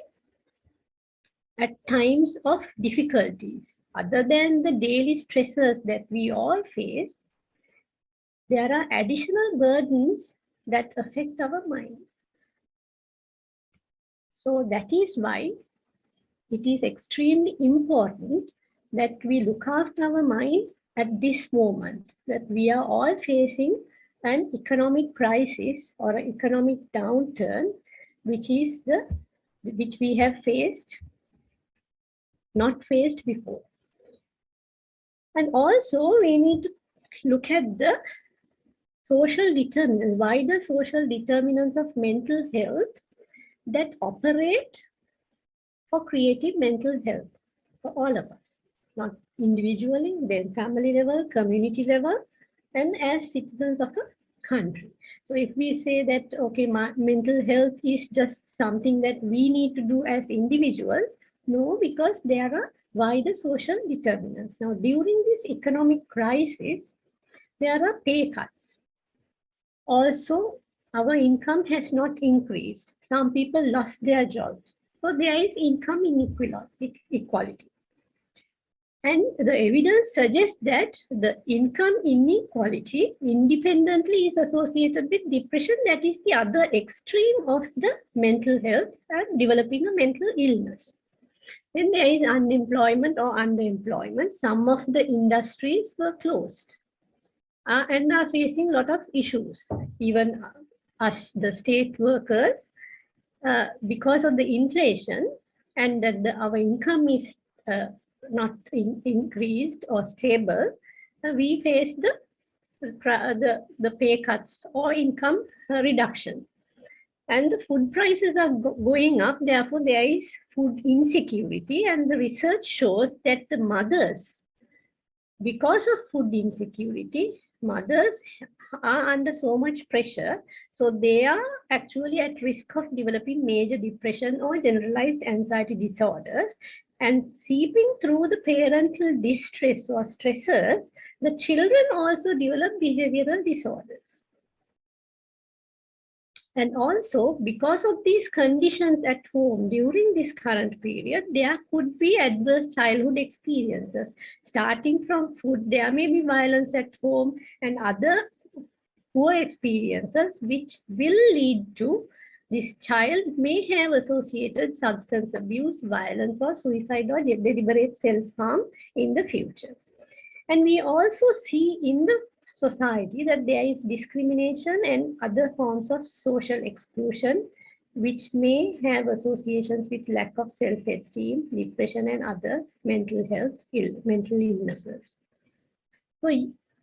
at times of difficulties. Other than the daily stresses that we all face, there are additional burdens that affect our mind. So that is why it is extremely important that we look after our mind at this moment, that we are all facing an economic crisis or an economic downturn, which we have not faced before. And also we need to look at the social determinants, wider social determinants of mental health that operate for creative mental health for all of us, not individually, then family level, community level, and as citizens of a country. So if we say that, okay, mental health is just something that we need to do as individuals, no, because there are wider social determinants. Now, during this economic crisis, there are pay cuts. Also, our income has not increased. Some people lost their jobs. So there is income inequality. And the evidence suggests that the income inequality independently is associated with depression. That is the other extreme of the mental health and developing a mental illness. Then there is unemployment or underemployment. Some of the industries were closed and are facing a lot of issues. Even us, the state workers, because of the inflation and that our income is not increased or stable, we face the pay cuts or income reduction. And the food prices are going up, therefore there is food insecurity, and the research shows that the mothers, because of food insecurity, mothers are under so much pressure, so they are actually at risk of developing major depression or generalized anxiety disorders. And seeping through the parental distress or stresses, the children also develop behavioral disorders. And also, because of these conditions at home during this current period, there could be adverse childhood experiences. Starting from food, there may be violence at home and other poor experiences which will lead to this child may have associated substance abuse, violence, or suicide or deliberate self-harm in the future. And we also see in the society that there is discrimination and other forms of social exclusion, which may have associations with lack of self-esteem, depression, and other mental illnesses. So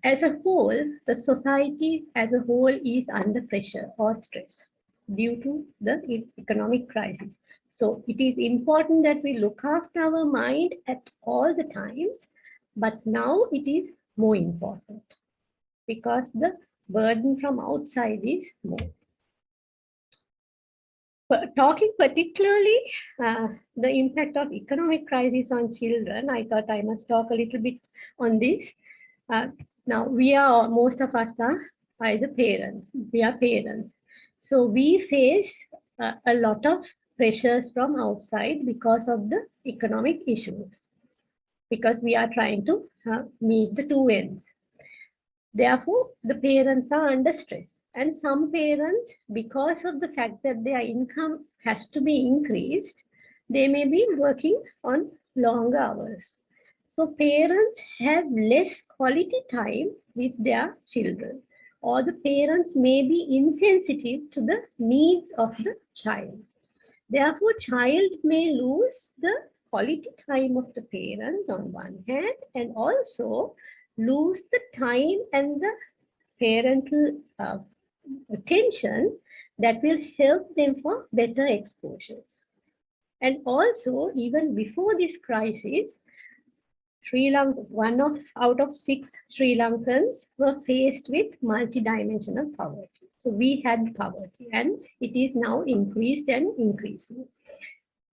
as a whole, the society as a whole is under pressure or stress due to the economic crisis. So it is important that we look after our mind at all the times, but now it is more important because the burden from outside is more. But talking particularly the impact of economic crisis on children, I thought I must talk a little bit on this. Now most of us are either parents. We are parents, so we face a lot of pressures from outside because of the economic issues. Because we are trying to meet the two ends. Therefore, the parents are under stress. And some parents, because of the fact that their income has to be increased, they may be working on longer hours. So parents have less quality time with their children, or the parents may be insensitive to the needs of the child. Therefore, child may lose the quality time of the parents on one hand, and also lose the time and the parental attention that will help them for better exposures. And also, even before this crisis, Sri Lanka, out of 6 Sri Lankans were faced with multidimensional poverty. So we had poverty, and it is now increased and increasing.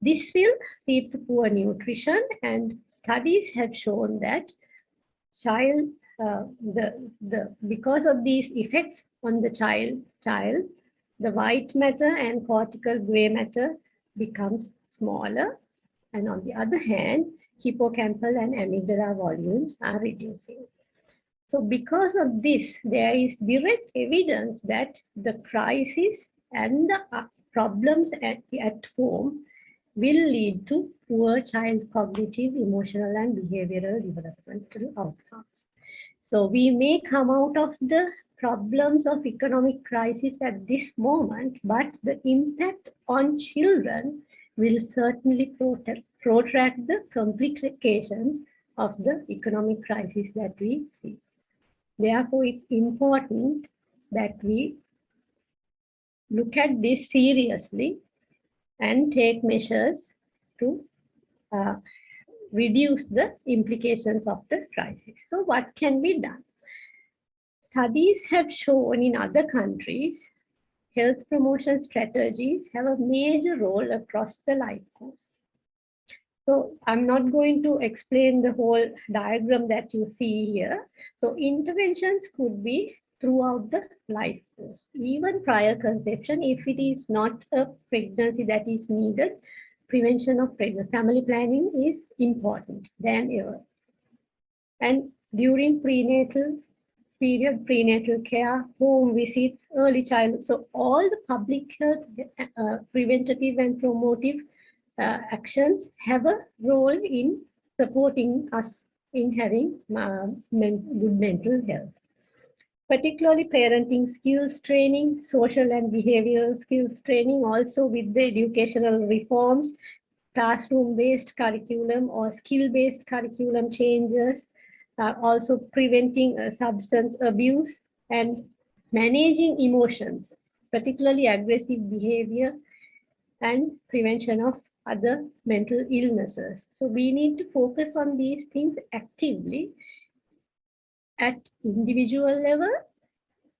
This will lead to poor nutrition, and studies have shown that because of these effects on the child, the white matter and cortical gray matter becomes smaller, and on the other hand, hippocampal and amygdala volumes are reducing. So because of this, there is direct evidence that the crisis and the problems at home will lead to poor child cognitive, emotional, and behavioral developmental outcomes. So we may come out of the problems of economic crisis at this moment, but the impact on children will certainly protract the complications of the economic crisis that we see. Therefore, it's important that we look at this seriously and take measures to reduce the implications of the crisis. So what can be done? Studies have shown in other countries, health promotion strategies have a major role across the life course. So I'm not going to explain the whole diagram that you see here. So interventions could be throughout the life course, even prior conception. If it is not a pregnancy that is needed, prevention of pregnancy, family planning is important than ever. And during prenatal period, prenatal care, home visits, early childhood. So all the public health preventative and promotive actions have a role in supporting us in having good mental health. Particularly parenting skills training, social and behavioral skills training, also with the educational reforms, classroom-based curriculum or skill-based curriculum changes, also preventing substance abuse and managing emotions, particularly aggressive behavior, and prevention of other mental illnesses. So we need to focus on these things actively at individual level,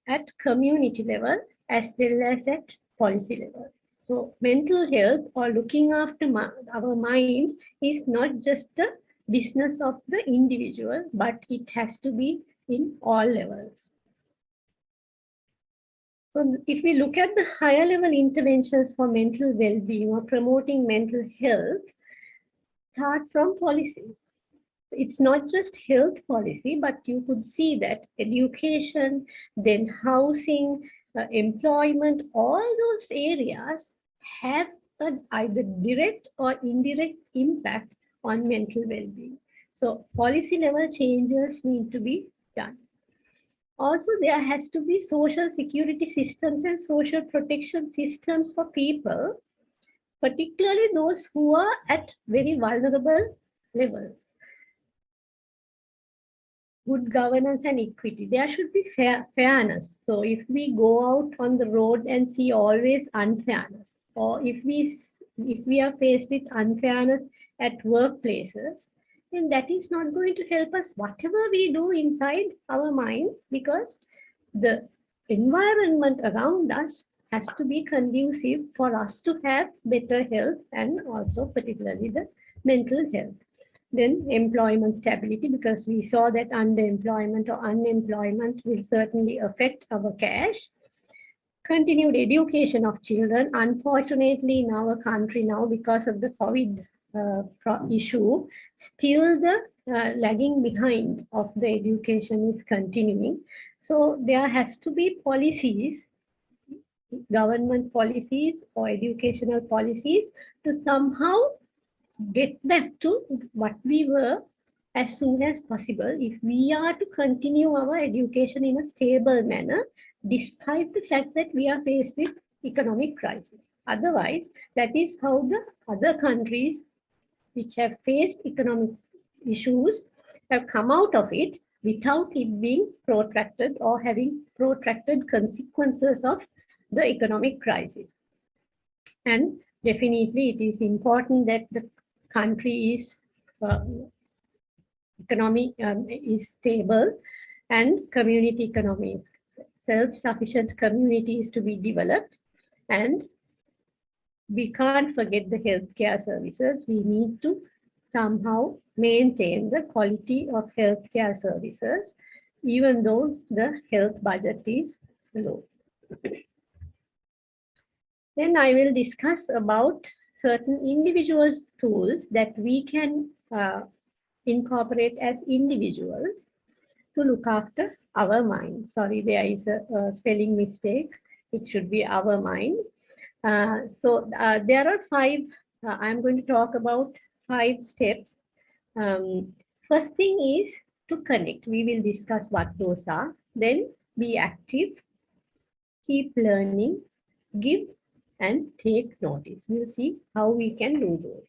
at community level, as well as at policy level. So mental health or looking after our mind is not just the business of the individual, but it has to be in all levels. So if we look at the higher level interventions for mental well-being or promoting mental health, start from policy. It's not just health policy, but you could see that education, then housing, employment, all those areas have an either direct or indirect impact on mental well-being. So policy level changes need to be done. Also, there has to be social security systems and social protection systems for people, particularly those who are at very vulnerable levels. Good governance and equity. There should be fairness. So if we go out on the road and see always unfairness, or if we if we are faced with unfairness at workplaces, then that is not going to help us whatever we do inside our minds, because the environment around us has to be conducive for us to have better health, and also particularly the mental health. Then employment stability, because we saw that underemployment or unemployment will certainly affect our cash. Continued education of children. Unfortunately, in our country now, because of the COVID issue, still the lagging behind of the education is continuing. So there has to be policies, government policies or educational policies, to somehow get back to what we were as soon as possible, if we are to continue our education in a stable manner, despite the fact that we are faced with economic crisis. Otherwise, that is how the other countries which have faced economic issues have come out of it without it being protracted or having protracted consequences of the economic crisis. And definitely it is important that the country is economy is stable, and community economy is self-sufficient communities to be developed. And we can't forget the healthcare services. We need to somehow maintain the quality of healthcare services, even though the health budget is low. Then I will discuss about certain individual tools that we can incorporate as individuals to look after our mind. Sorry, there is a spelling mistake. It should be our mind. So there are 5, I'm going to talk about 5 steps. First thing is to connect. We will discuss what those are. Then be active, keep learning, give, and take notice. We'll see how we can do those.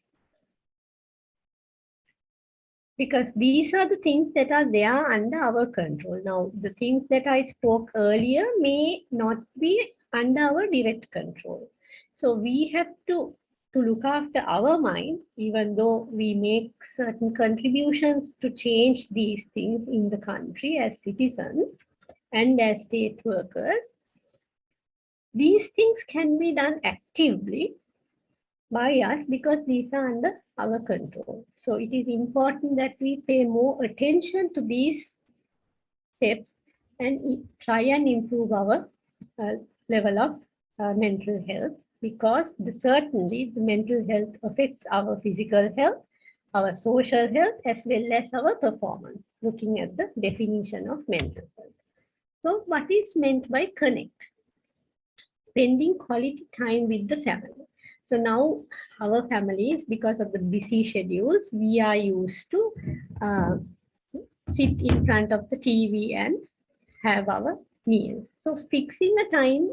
Because these are the things that are there under our control. Now, the things that I spoke earlier may not be under our direct control. So we have to look after our mind, even though we make certain contributions to change these things in the country as citizens and as state workers. These things can be done actively by us because these are under our control. So it is important that we pay more attention to these steps and try and improve our level of mental health, because certainly the mental health affects our physical health, our social health, as well as our performance, looking at the definition of mental health. So what is meant by connect? Spending quality time with the family. So now our families, because of the busy schedules, we are used to sit in front of the TV and have our meals. So fixing a time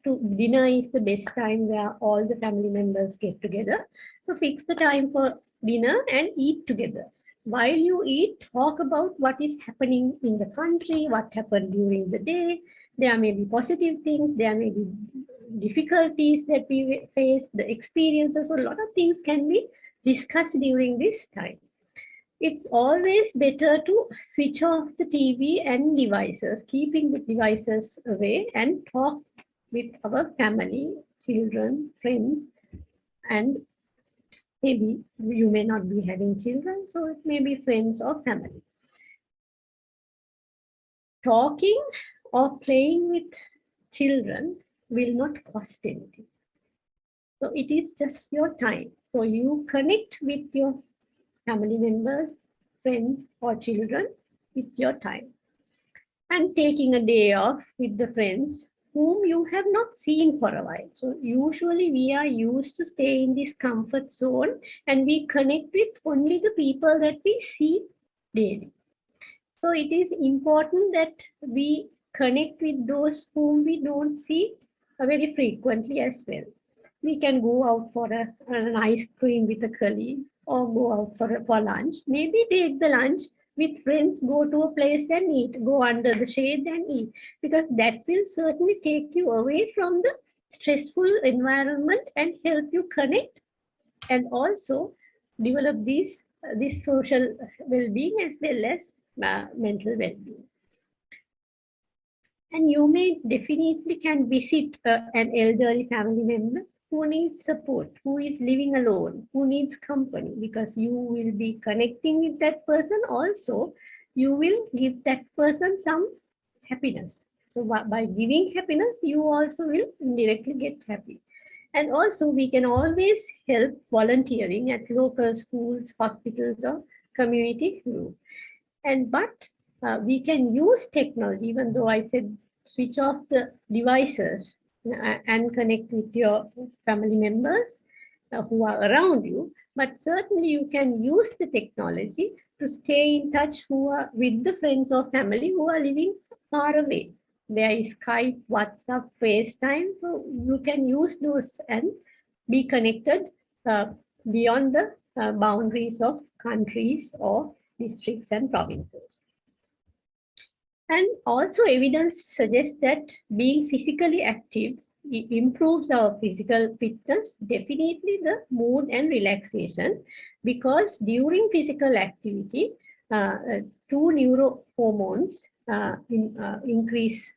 to dinner is the best time where all the family members get together. So fix the time for dinner and eat together. While you eat, talk about what is happening in the country, what happened during the day. There may be positive things, there may be difficulties that we face, the experiences, so a lot of things can be discussed during this time. It's always better to switch off the TV and devices, keeping the devices away, and talk with our family, children, friends, and maybe you may not be having children, so it may be friends or family. Talking or playing with children will not cost anything. So it is just your time. So you connect with your family members, friends, or children with your time. And taking a day off with the friends whom you have not seen for a while. So usually we are used to stay in this comfort zone and we connect with only the people that we see daily. So it is important that we connect with those whom we don't see very frequently as well. We can go out for an ice cream with a colleague, or go out for lunch. Maybe take the lunch with friends, go to a place and eat, go under the shade and eat, because that will certainly take you away from the stressful environment and help you connect and also develop this social well-being as well as mental well-being. And you may definitely can visit an elderly family member who needs support, who is living alone, who needs company, because you will be connecting with that person. Also, you will give that person some happiness. So by giving happiness, you also will indirectly get happy. And also, we can always help volunteering at local schools, hospitals, or community group. And but we can use technology, even though I said switch off the devices and connect with your family members who are around you. But certainly you can use the technology to stay in touch with the friends or family who are living far away. There is Skype, WhatsApp, FaceTime, so you can use those and be connected beyond the boundaries of countries or districts and provinces. And also evidence suggests that being physically active improves our physical fitness, definitely the mood and relaxation, because during physical activity, two neurohormones increase,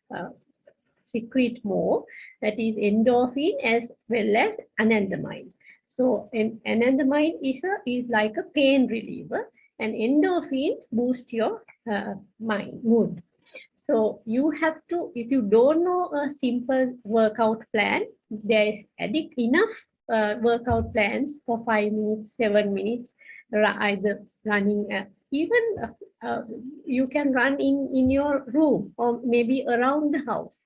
secrete more, that is endorphin as well as anandamide. So anandamide is like a pain reliever, and endorphin boosts your mood. So you have to, if you don't know a simple workout plan, there is enough workout plans for 5 minutes, 7 minutes, either running, even you can run in your room or maybe around the house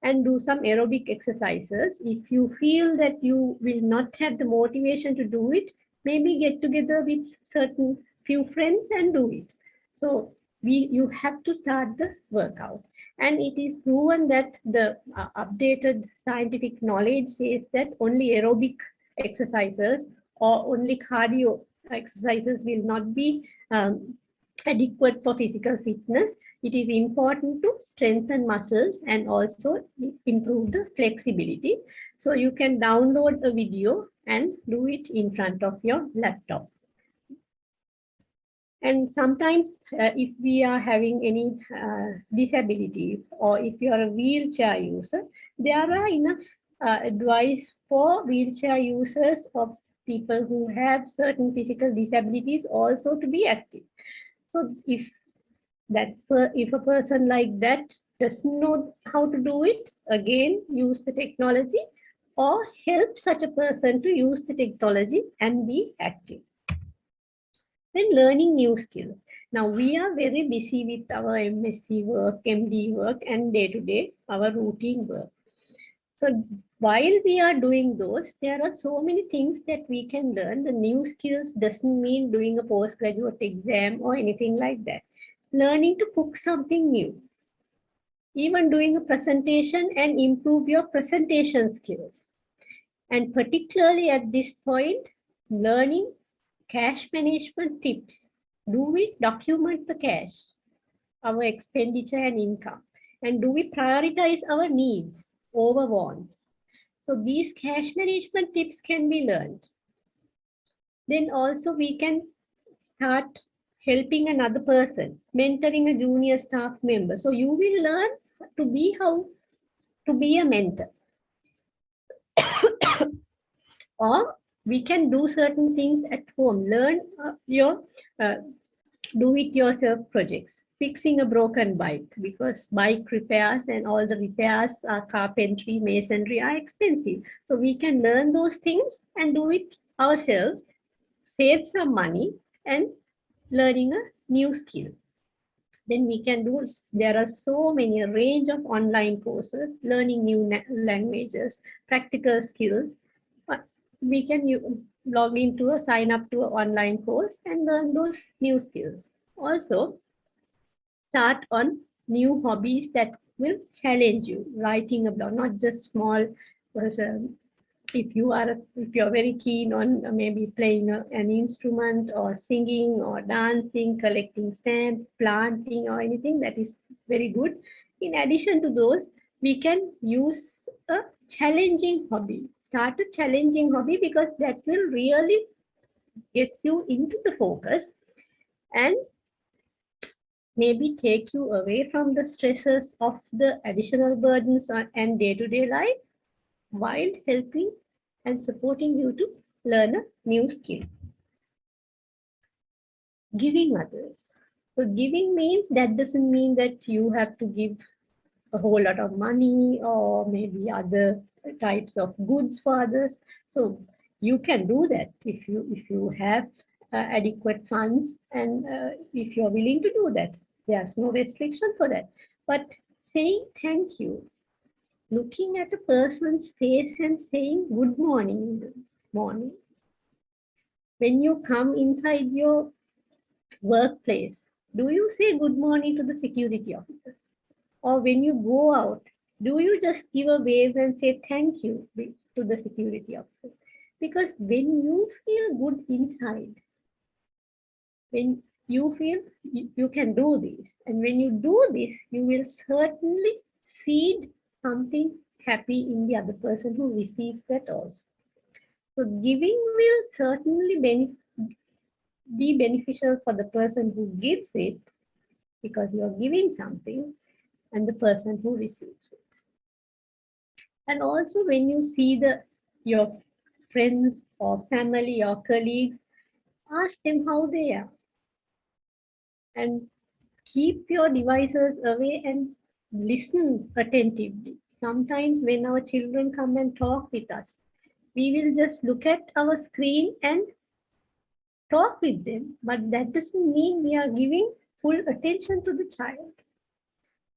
and do some aerobic exercises. If you feel that you will not have the motivation to do it, maybe get together with certain few friends and do it. So you have to start the workout. And it is proven that the updated scientific knowledge says that only aerobic exercises or only cardio exercises will not be adequate for physical fitness. It is important to strengthen muscles and also improve the flexibility. So you can download a video and do it in front of your laptop. And sometimes if we are having any disabilities, or if you are a wheelchair user, there are enough advice for wheelchair users or people who have certain physical disabilities also to be active. So if a person like that doesn't know how to do it, again, use the technology or help such a person to use the technology and be active. Then learning new skills. Now we are very busy with our MSc work, MD work, and day-to-day our routine work. So while we are doing those, there are so many things that we can learn. The new skills doesn't mean doing a postgraduate exam or anything like that. Learning to cook something new, even doing a presentation and improve your presentation skills. And particularly at this point, learning cash management tips. Do we document the cash, our expenditure and income? And do we prioritize our needs over wants? So these cash management tips can be learned. Then also we can start helping another person, mentoring a junior staff member. So you will learn to be a mentor. Or we can do certain things at home. Learn your do-it-yourself projects. Fixing a broken bike, because bike repairs and all the repairs, carpentry, masonry are expensive. So we can learn those things and do it ourselves, save some money and learning a new skill. Then we can do, there are so many, a range of online courses, learning new languages, practical skills. We can log into sign up to an online course and learn those new skills. Also, start on new hobbies that will challenge you. Writing a blog, not just small. If you're very keen on maybe playing an instrument or singing or dancing, collecting stamps, planting or anything, that is very good. In addition to those, we can use a challenging hobby. start a challenging hobby, because that will really get you into the focus and maybe take you away from the stresses of the additional burdens and day-to-day life, while helping and supporting you to learn a new skill. Giving others. So giving means, that doesn't mean that you have to give a whole lot of money or maybe other types of goods for others. So you can do that if you have adequate funds, and if you're willing to do that. There's no restriction for that. But saying thank you, looking at a person's face and saying good morning in the morning. When you come inside your workplace, do you say good morning to the security officer? Or when you go out, do you just give a wave and say thank you to the security officer? Because when you feel good inside, when you feel you can do this, and when you do this, you will certainly seed something happy in the other person who receives that also. So giving will certainly be beneficial for the person who gives it, because you're giving something, and the person who receives it. And also when you see your friends or family or colleagues, ask them how they are. And keep your devices away and listen attentively. Sometimes when our children come and talk with us, we will just look at our screen and talk with them, but that doesn't mean we are giving full attention to the child.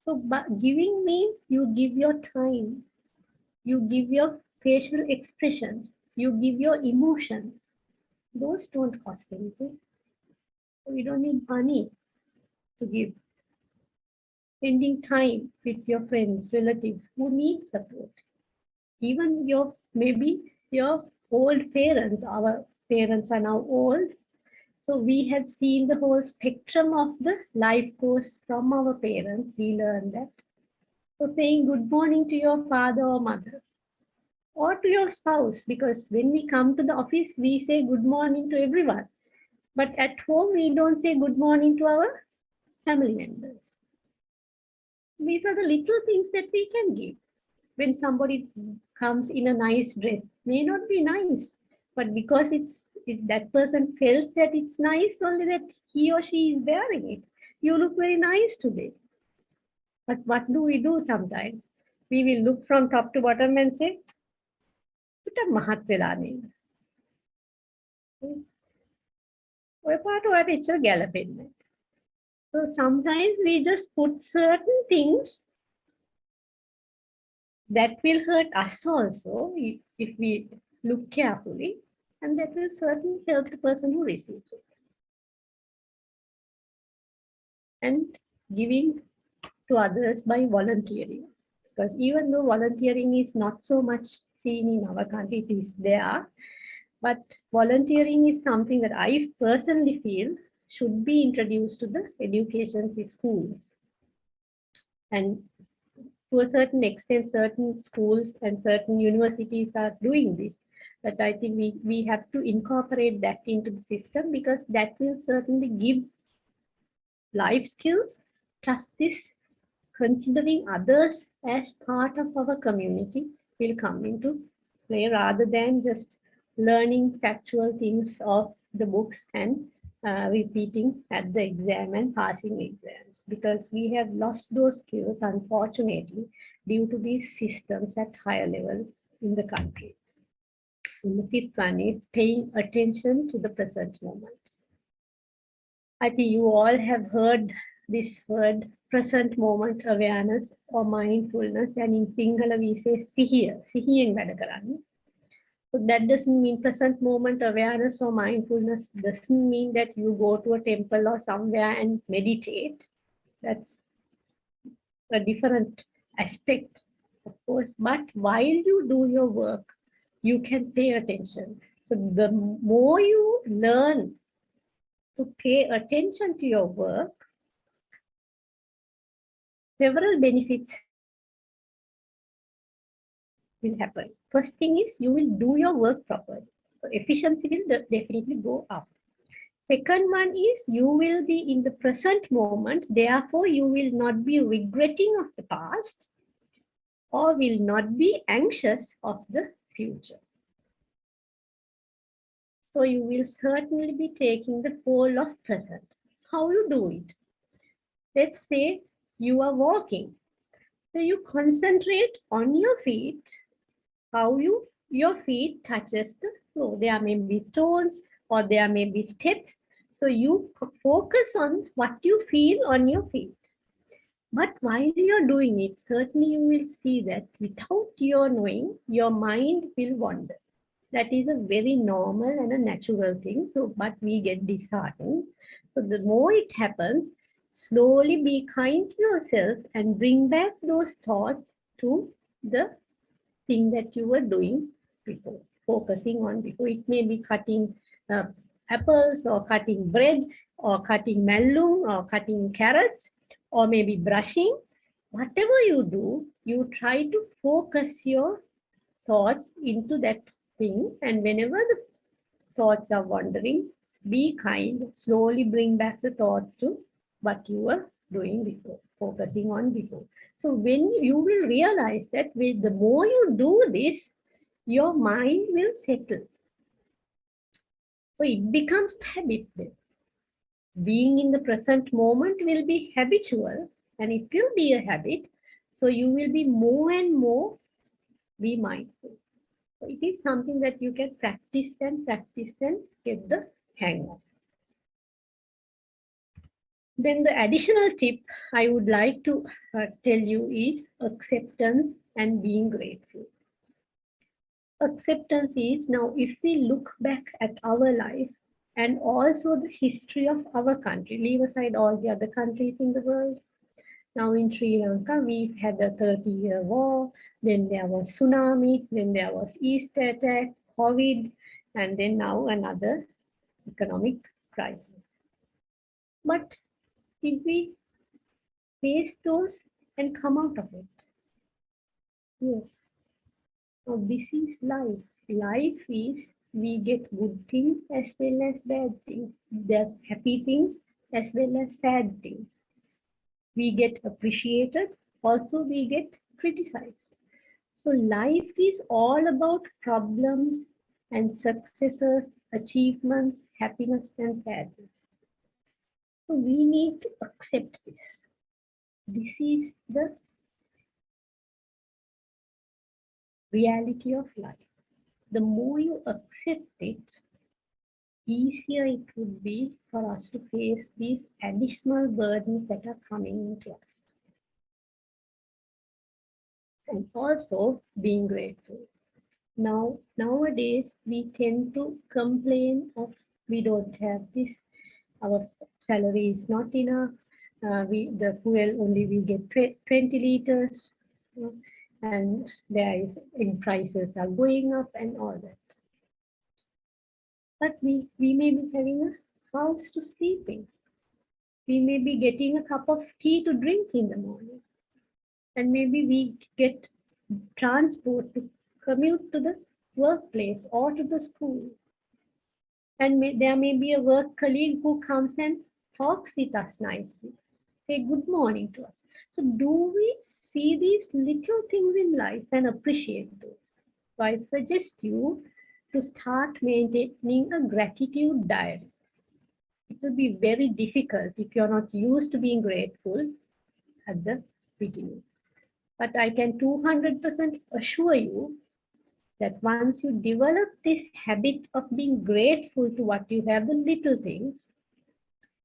So giving means you give your time, you give your facial expressions, you give your emotions. Those don't cost anything. We don't need money to give. Spending time with your friends, relatives who need support. Even maybe your old parents, our parents are now old. So we have seen the whole spectrum of the life course from our parents. We learned that. So saying good morning to your father or mother, or to your spouse, because when we come to the office, we say good morning to everyone. But at home, we don't say good morning to our family members. These are the little things that we can give. When somebody comes in a nice dress, may not be nice, but because that person felt that it's nice, only that he or she is wearing it. You look very nice today. But what do we do sometimes? We will look from top to bottom and say, "Puta mahat vela neda." ඔය පාට ඔයාට එච්චර ගැලපෙන්නේ නැහැ. So sometimes we just put certain things that will hurt us also if we look carefully, and that will certainly help the person who receives it. And giving to others by volunteering, because even though volunteering is not so much seen in our country, it is there, but volunteering is something that I personally feel should be introduced to the education schools. And to a certain extent, certain schools and certain universities are doing this. But I think we have to incorporate that into the system, because that will certainly give life skills, plus this considering others as part of our community will come into play, rather than just learning factual things of the books and repeating at the exam and passing exams, because we have lost those skills, unfortunately, due to these systems at higher level in the country. And the fifth one is paying attention to the present moment. I think you all have heard this word, present moment awareness or mindfulness, and in Sinhala we say sihiya, sihiyen වැඩ කරන්න. So that doesn't mean present moment awareness or mindfulness doesn't mean that you go to a temple or somewhere and meditate. That's a different aspect, of course. But while you do your work, you can pay attention. So the more you learn to pay attention to your work, several benefits will happen. First thing is you will do your work properly. So efficiency will definitely go up. Second one is you will be in the present moment. Therefore, you will not be regretting of the past or will not be anxious of the future. So you will certainly be taking the pole of present. How you do it? Let's say you are walking. So you concentrate on your feet, how your feet touches the floor. There may be stones or there may be steps. So you focus on what you feel on your feet. But while you're doing it, certainly you will see that without your knowing, your mind will wander. That is a very normal and a natural thing. So, but we get disheartened. So the more it happens, slowly be kind to yourself and bring back those thoughts to the thing that you were doing before, focusing on before. It may be cutting apples or cutting bread or cutting malung or cutting carrots or maybe brushing. Whatever you do, you try to focus your thoughts into that thing. And whenever the thoughts are wandering, be kind, slowly bring back the thoughts to what you were doing before, focusing on before. So when you will realize that with the more you do this, your mind will settle. So it becomes habit then. Being in the present moment will be habitual and it will be a habit. So you will be more and more be mindful. So it is something that you can practice and get the hang of. Then the additional tip I would like to tell you is acceptance and being grateful. Acceptance is now if we look back at our life and also the history of our country, leave aside all the other countries in the world. Now in Sri Lanka, we've had a 30-year war, then there was tsunami, then there was Easter attack, COVID, and then now another economic crisis. But did we face those and come out of it? Yes. Now this is life. Life is we get good things as well as bad things. There's happy things as well as sad things. We get appreciated, also we get criticized. So life is all about problems and successes, achievements, happiness and sadness. So we need to accept this. This is the reality of life. The more you accept it, easier it would be for us to face these additional burdens that are coming into us. And also being grateful. Now, nowadays, we tend to complain of we don't have this, our salary is not enough, the fuel only we get 20 liters, and there is in prices are going up and all that. But we may be having a house to sleep in. We may be getting a cup of tea to drink in the morning. And maybe we get transport to commute to the workplace or to the school. And there may be a work colleague who comes and talks with us nicely, say good morning to us. So do we see these little things in life and appreciate those? So I suggest you to start maintaining a gratitude diary. It will be very difficult if you're not used to being grateful at the beginning. But I can 200% assure you that once you develop this habit of being grateful to what you have, the little things,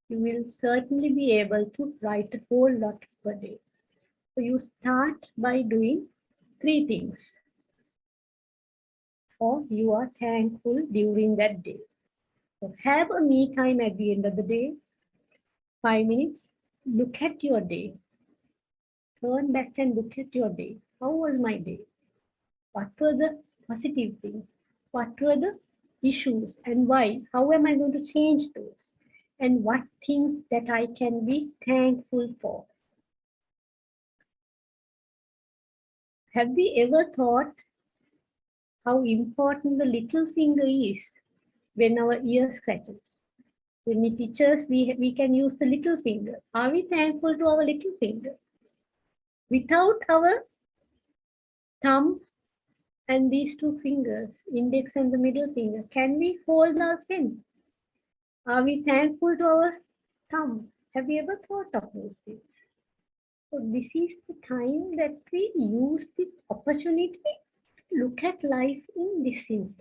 you will certainly be able to write a whole lot per day. So you start by doing 3 things, or you are thankful during that day. So have a me time at the end of the day, 5 minutes, look at your day. Turn back and look at your day. How was my day? What were the positive things? What were the issues and why? How am I going to change those? And what things that I can be thankful for? Have we ever thought how important the little finger is when our ear scratches. When we teachers, we can use the little finger. Are we thankful to our little finger? Without our thumb and these two fingers, index and the middle finger, can we hold our pen? Are we thankful to our thumb? Have you ever thought of those things? So this is the time that we use this opportunity to look at life in this instant.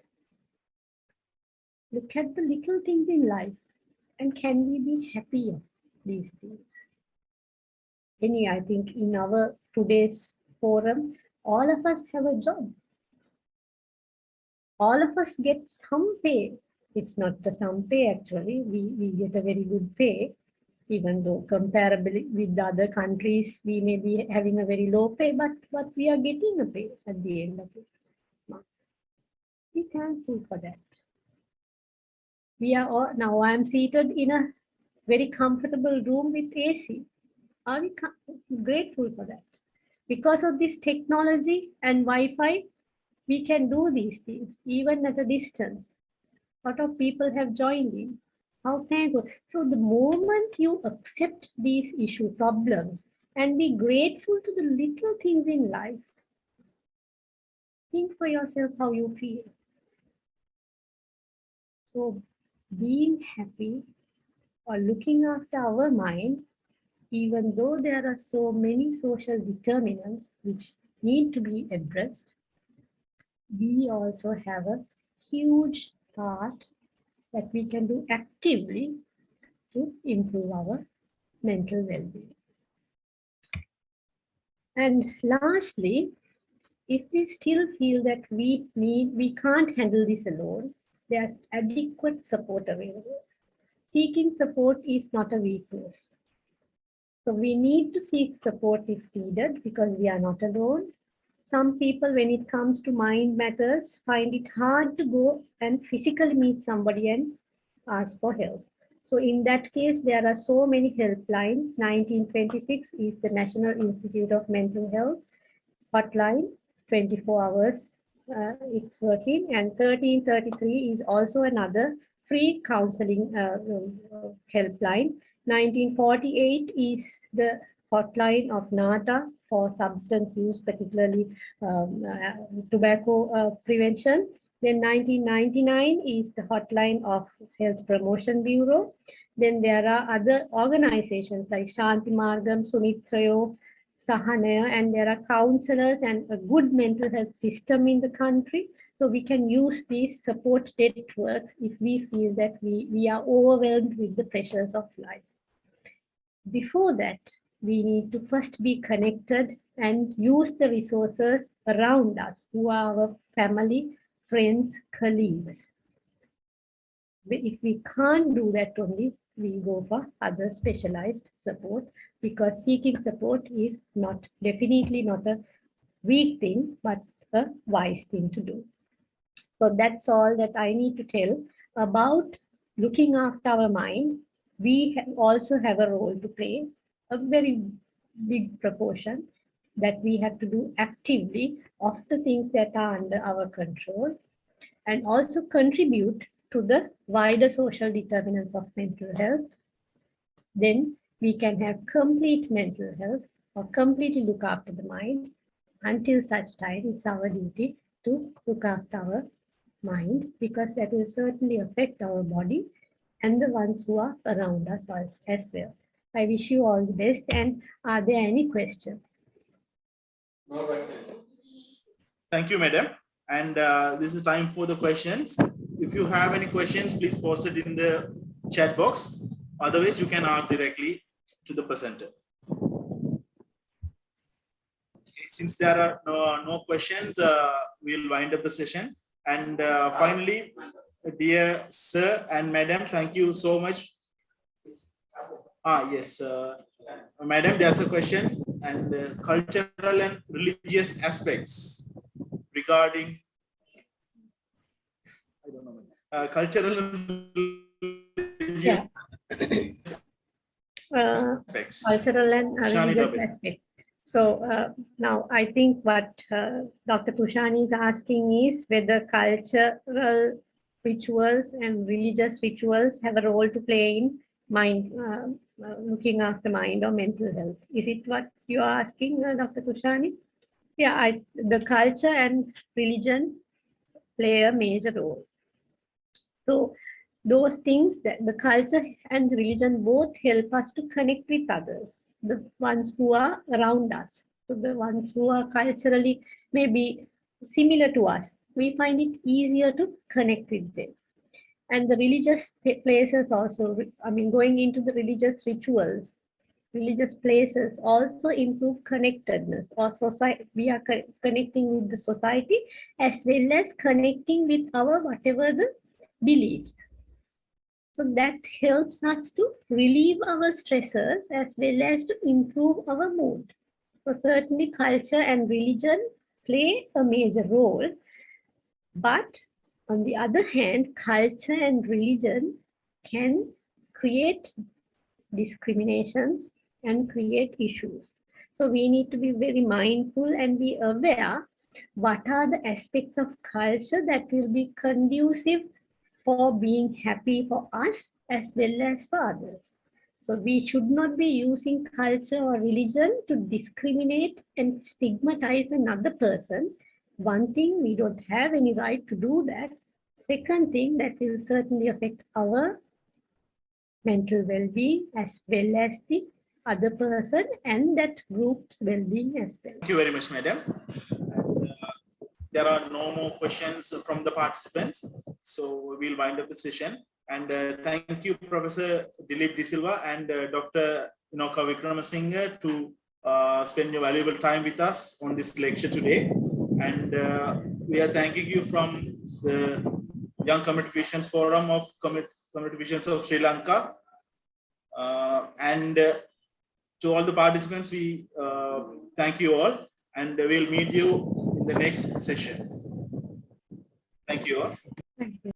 Look at the little things in life, and can we be happy of these things? Anyway, I think in our today's forum, all of us have a job. All of us get some pay. It's not the some pay actually. We get a very good pay, even though comparably with the other countries, we may be having a very low pay, but we are getting a pay at the end of it. Be thankful for that. We are all, now I am seated in a very comfortable room with AC. Are we grateful for that? Because of this technology and Wi-Fi, we can do these things even at a distance. A lot of people have joined in. How thankful. So the moment you accept these issue problems and be grateful to the little things in life, think for yourself how you feel. So being happy or looking after our mind, even though there are so many social determinants which need to be addressed, we also have a huge part that we can do actively to improve our mental well-being. And lastly, if we still feel that we can't handle this alone, there's adequate support available. Seeking support is not a weakness. So we need to seek support if needed because we are not alone. Some people, when it comes to mind matters, find it hard to go and physically meet somebody and ask for help. So in that case, there are so many helplines. 1926 is the National Institute of Mental Health hotline, 24 hours it's working, and 1333 is also another free counseling helpline. 1948 is the hotline of NATA for substance use, particularly tobacco prevention. Then 1999 is the hotline of Health Promotion Bureau. Then there are other organizations like Shanti Margam, Sumitrayo, Sahanaya, and there are counselors and a good mental health system in the country. So we can use these support networks if we feel that we are overwhelmed with the pressures of life. Before that, we need to first be connected and use the resources around us, who are our family, friends, colleagues. If we can't do that only, we go for other specialized support, because seeking support is definitely not a weak thing, but a wise thing to do. So that's all that I need to tell about looking after our mind. We also have a role to play, a very big proportion that we have to do actively of the things that are under our control, and also contribute to the wider social determinants of mental health. Then we can have complete mental health or completely look after the mind. Until such time, it's our duty to look after our mind, because that will certainly affect our body and the ones who are around us as well. I wish you all the best. And are there any questions? No questions. Thank you, madam. And this is time for the questions. If you have any questions, please post it in the chat box. Otherwise, you can ask directly to the presenter. Okay, since there are no questions, we'll wind up the session. And finally, dear sir and madam, thank you so much. Yes, madam, there's a question, and cultural and religious aspects regarding, I don't know, cultural and religious aspects. Cultural and Shani religious Babin. aspects. So now I think what Dr. Pushani is asking is whether cultural rituals and religious rituals have a role to play in mind, looking after mind or mental health. Is it what you are asking, Dr. Pushani? Yeah, the culture and religion play a major role. So those things that the culture and religion both help us to connect with others, the ones who are around us. So the ones who are culturally maybe similar to us, we find it easier to connect with them. And the religious places also, I mean, going into the religious rituals, religious places also improve connectedness or society. We are connecting with the society as well as connecting with our whatever the beliefs. So that helps us to relieve our stresses as well as to improve our mood. So certainly culture and religion play a major role. But on the other hand, culture and religion can create discriminations and create issues. So we need to be very mindful and be aware what are the aspects of culture that will be conducive for being happy for us as well as for others. So we should not be using culture or religion to discriminate and stigmatize another person. One thing, we don't have any right to do that. Second thing, that will certainly affect our mental well-being as well as the other person and that group's well-being as well. Thank you very much, madam. There are no more questions from the participants, so we'll wind up the session. And thank you, Professor Dilip De Silva and Dr. Inoka Vikramasinghe to spend your valuable time with us on this lecture today. And we are thanking you from the Young Communications Forum of Communications of Sri Lanka. And to all the participants, we thank you all, and we'll meet you in the next session. Thank you all.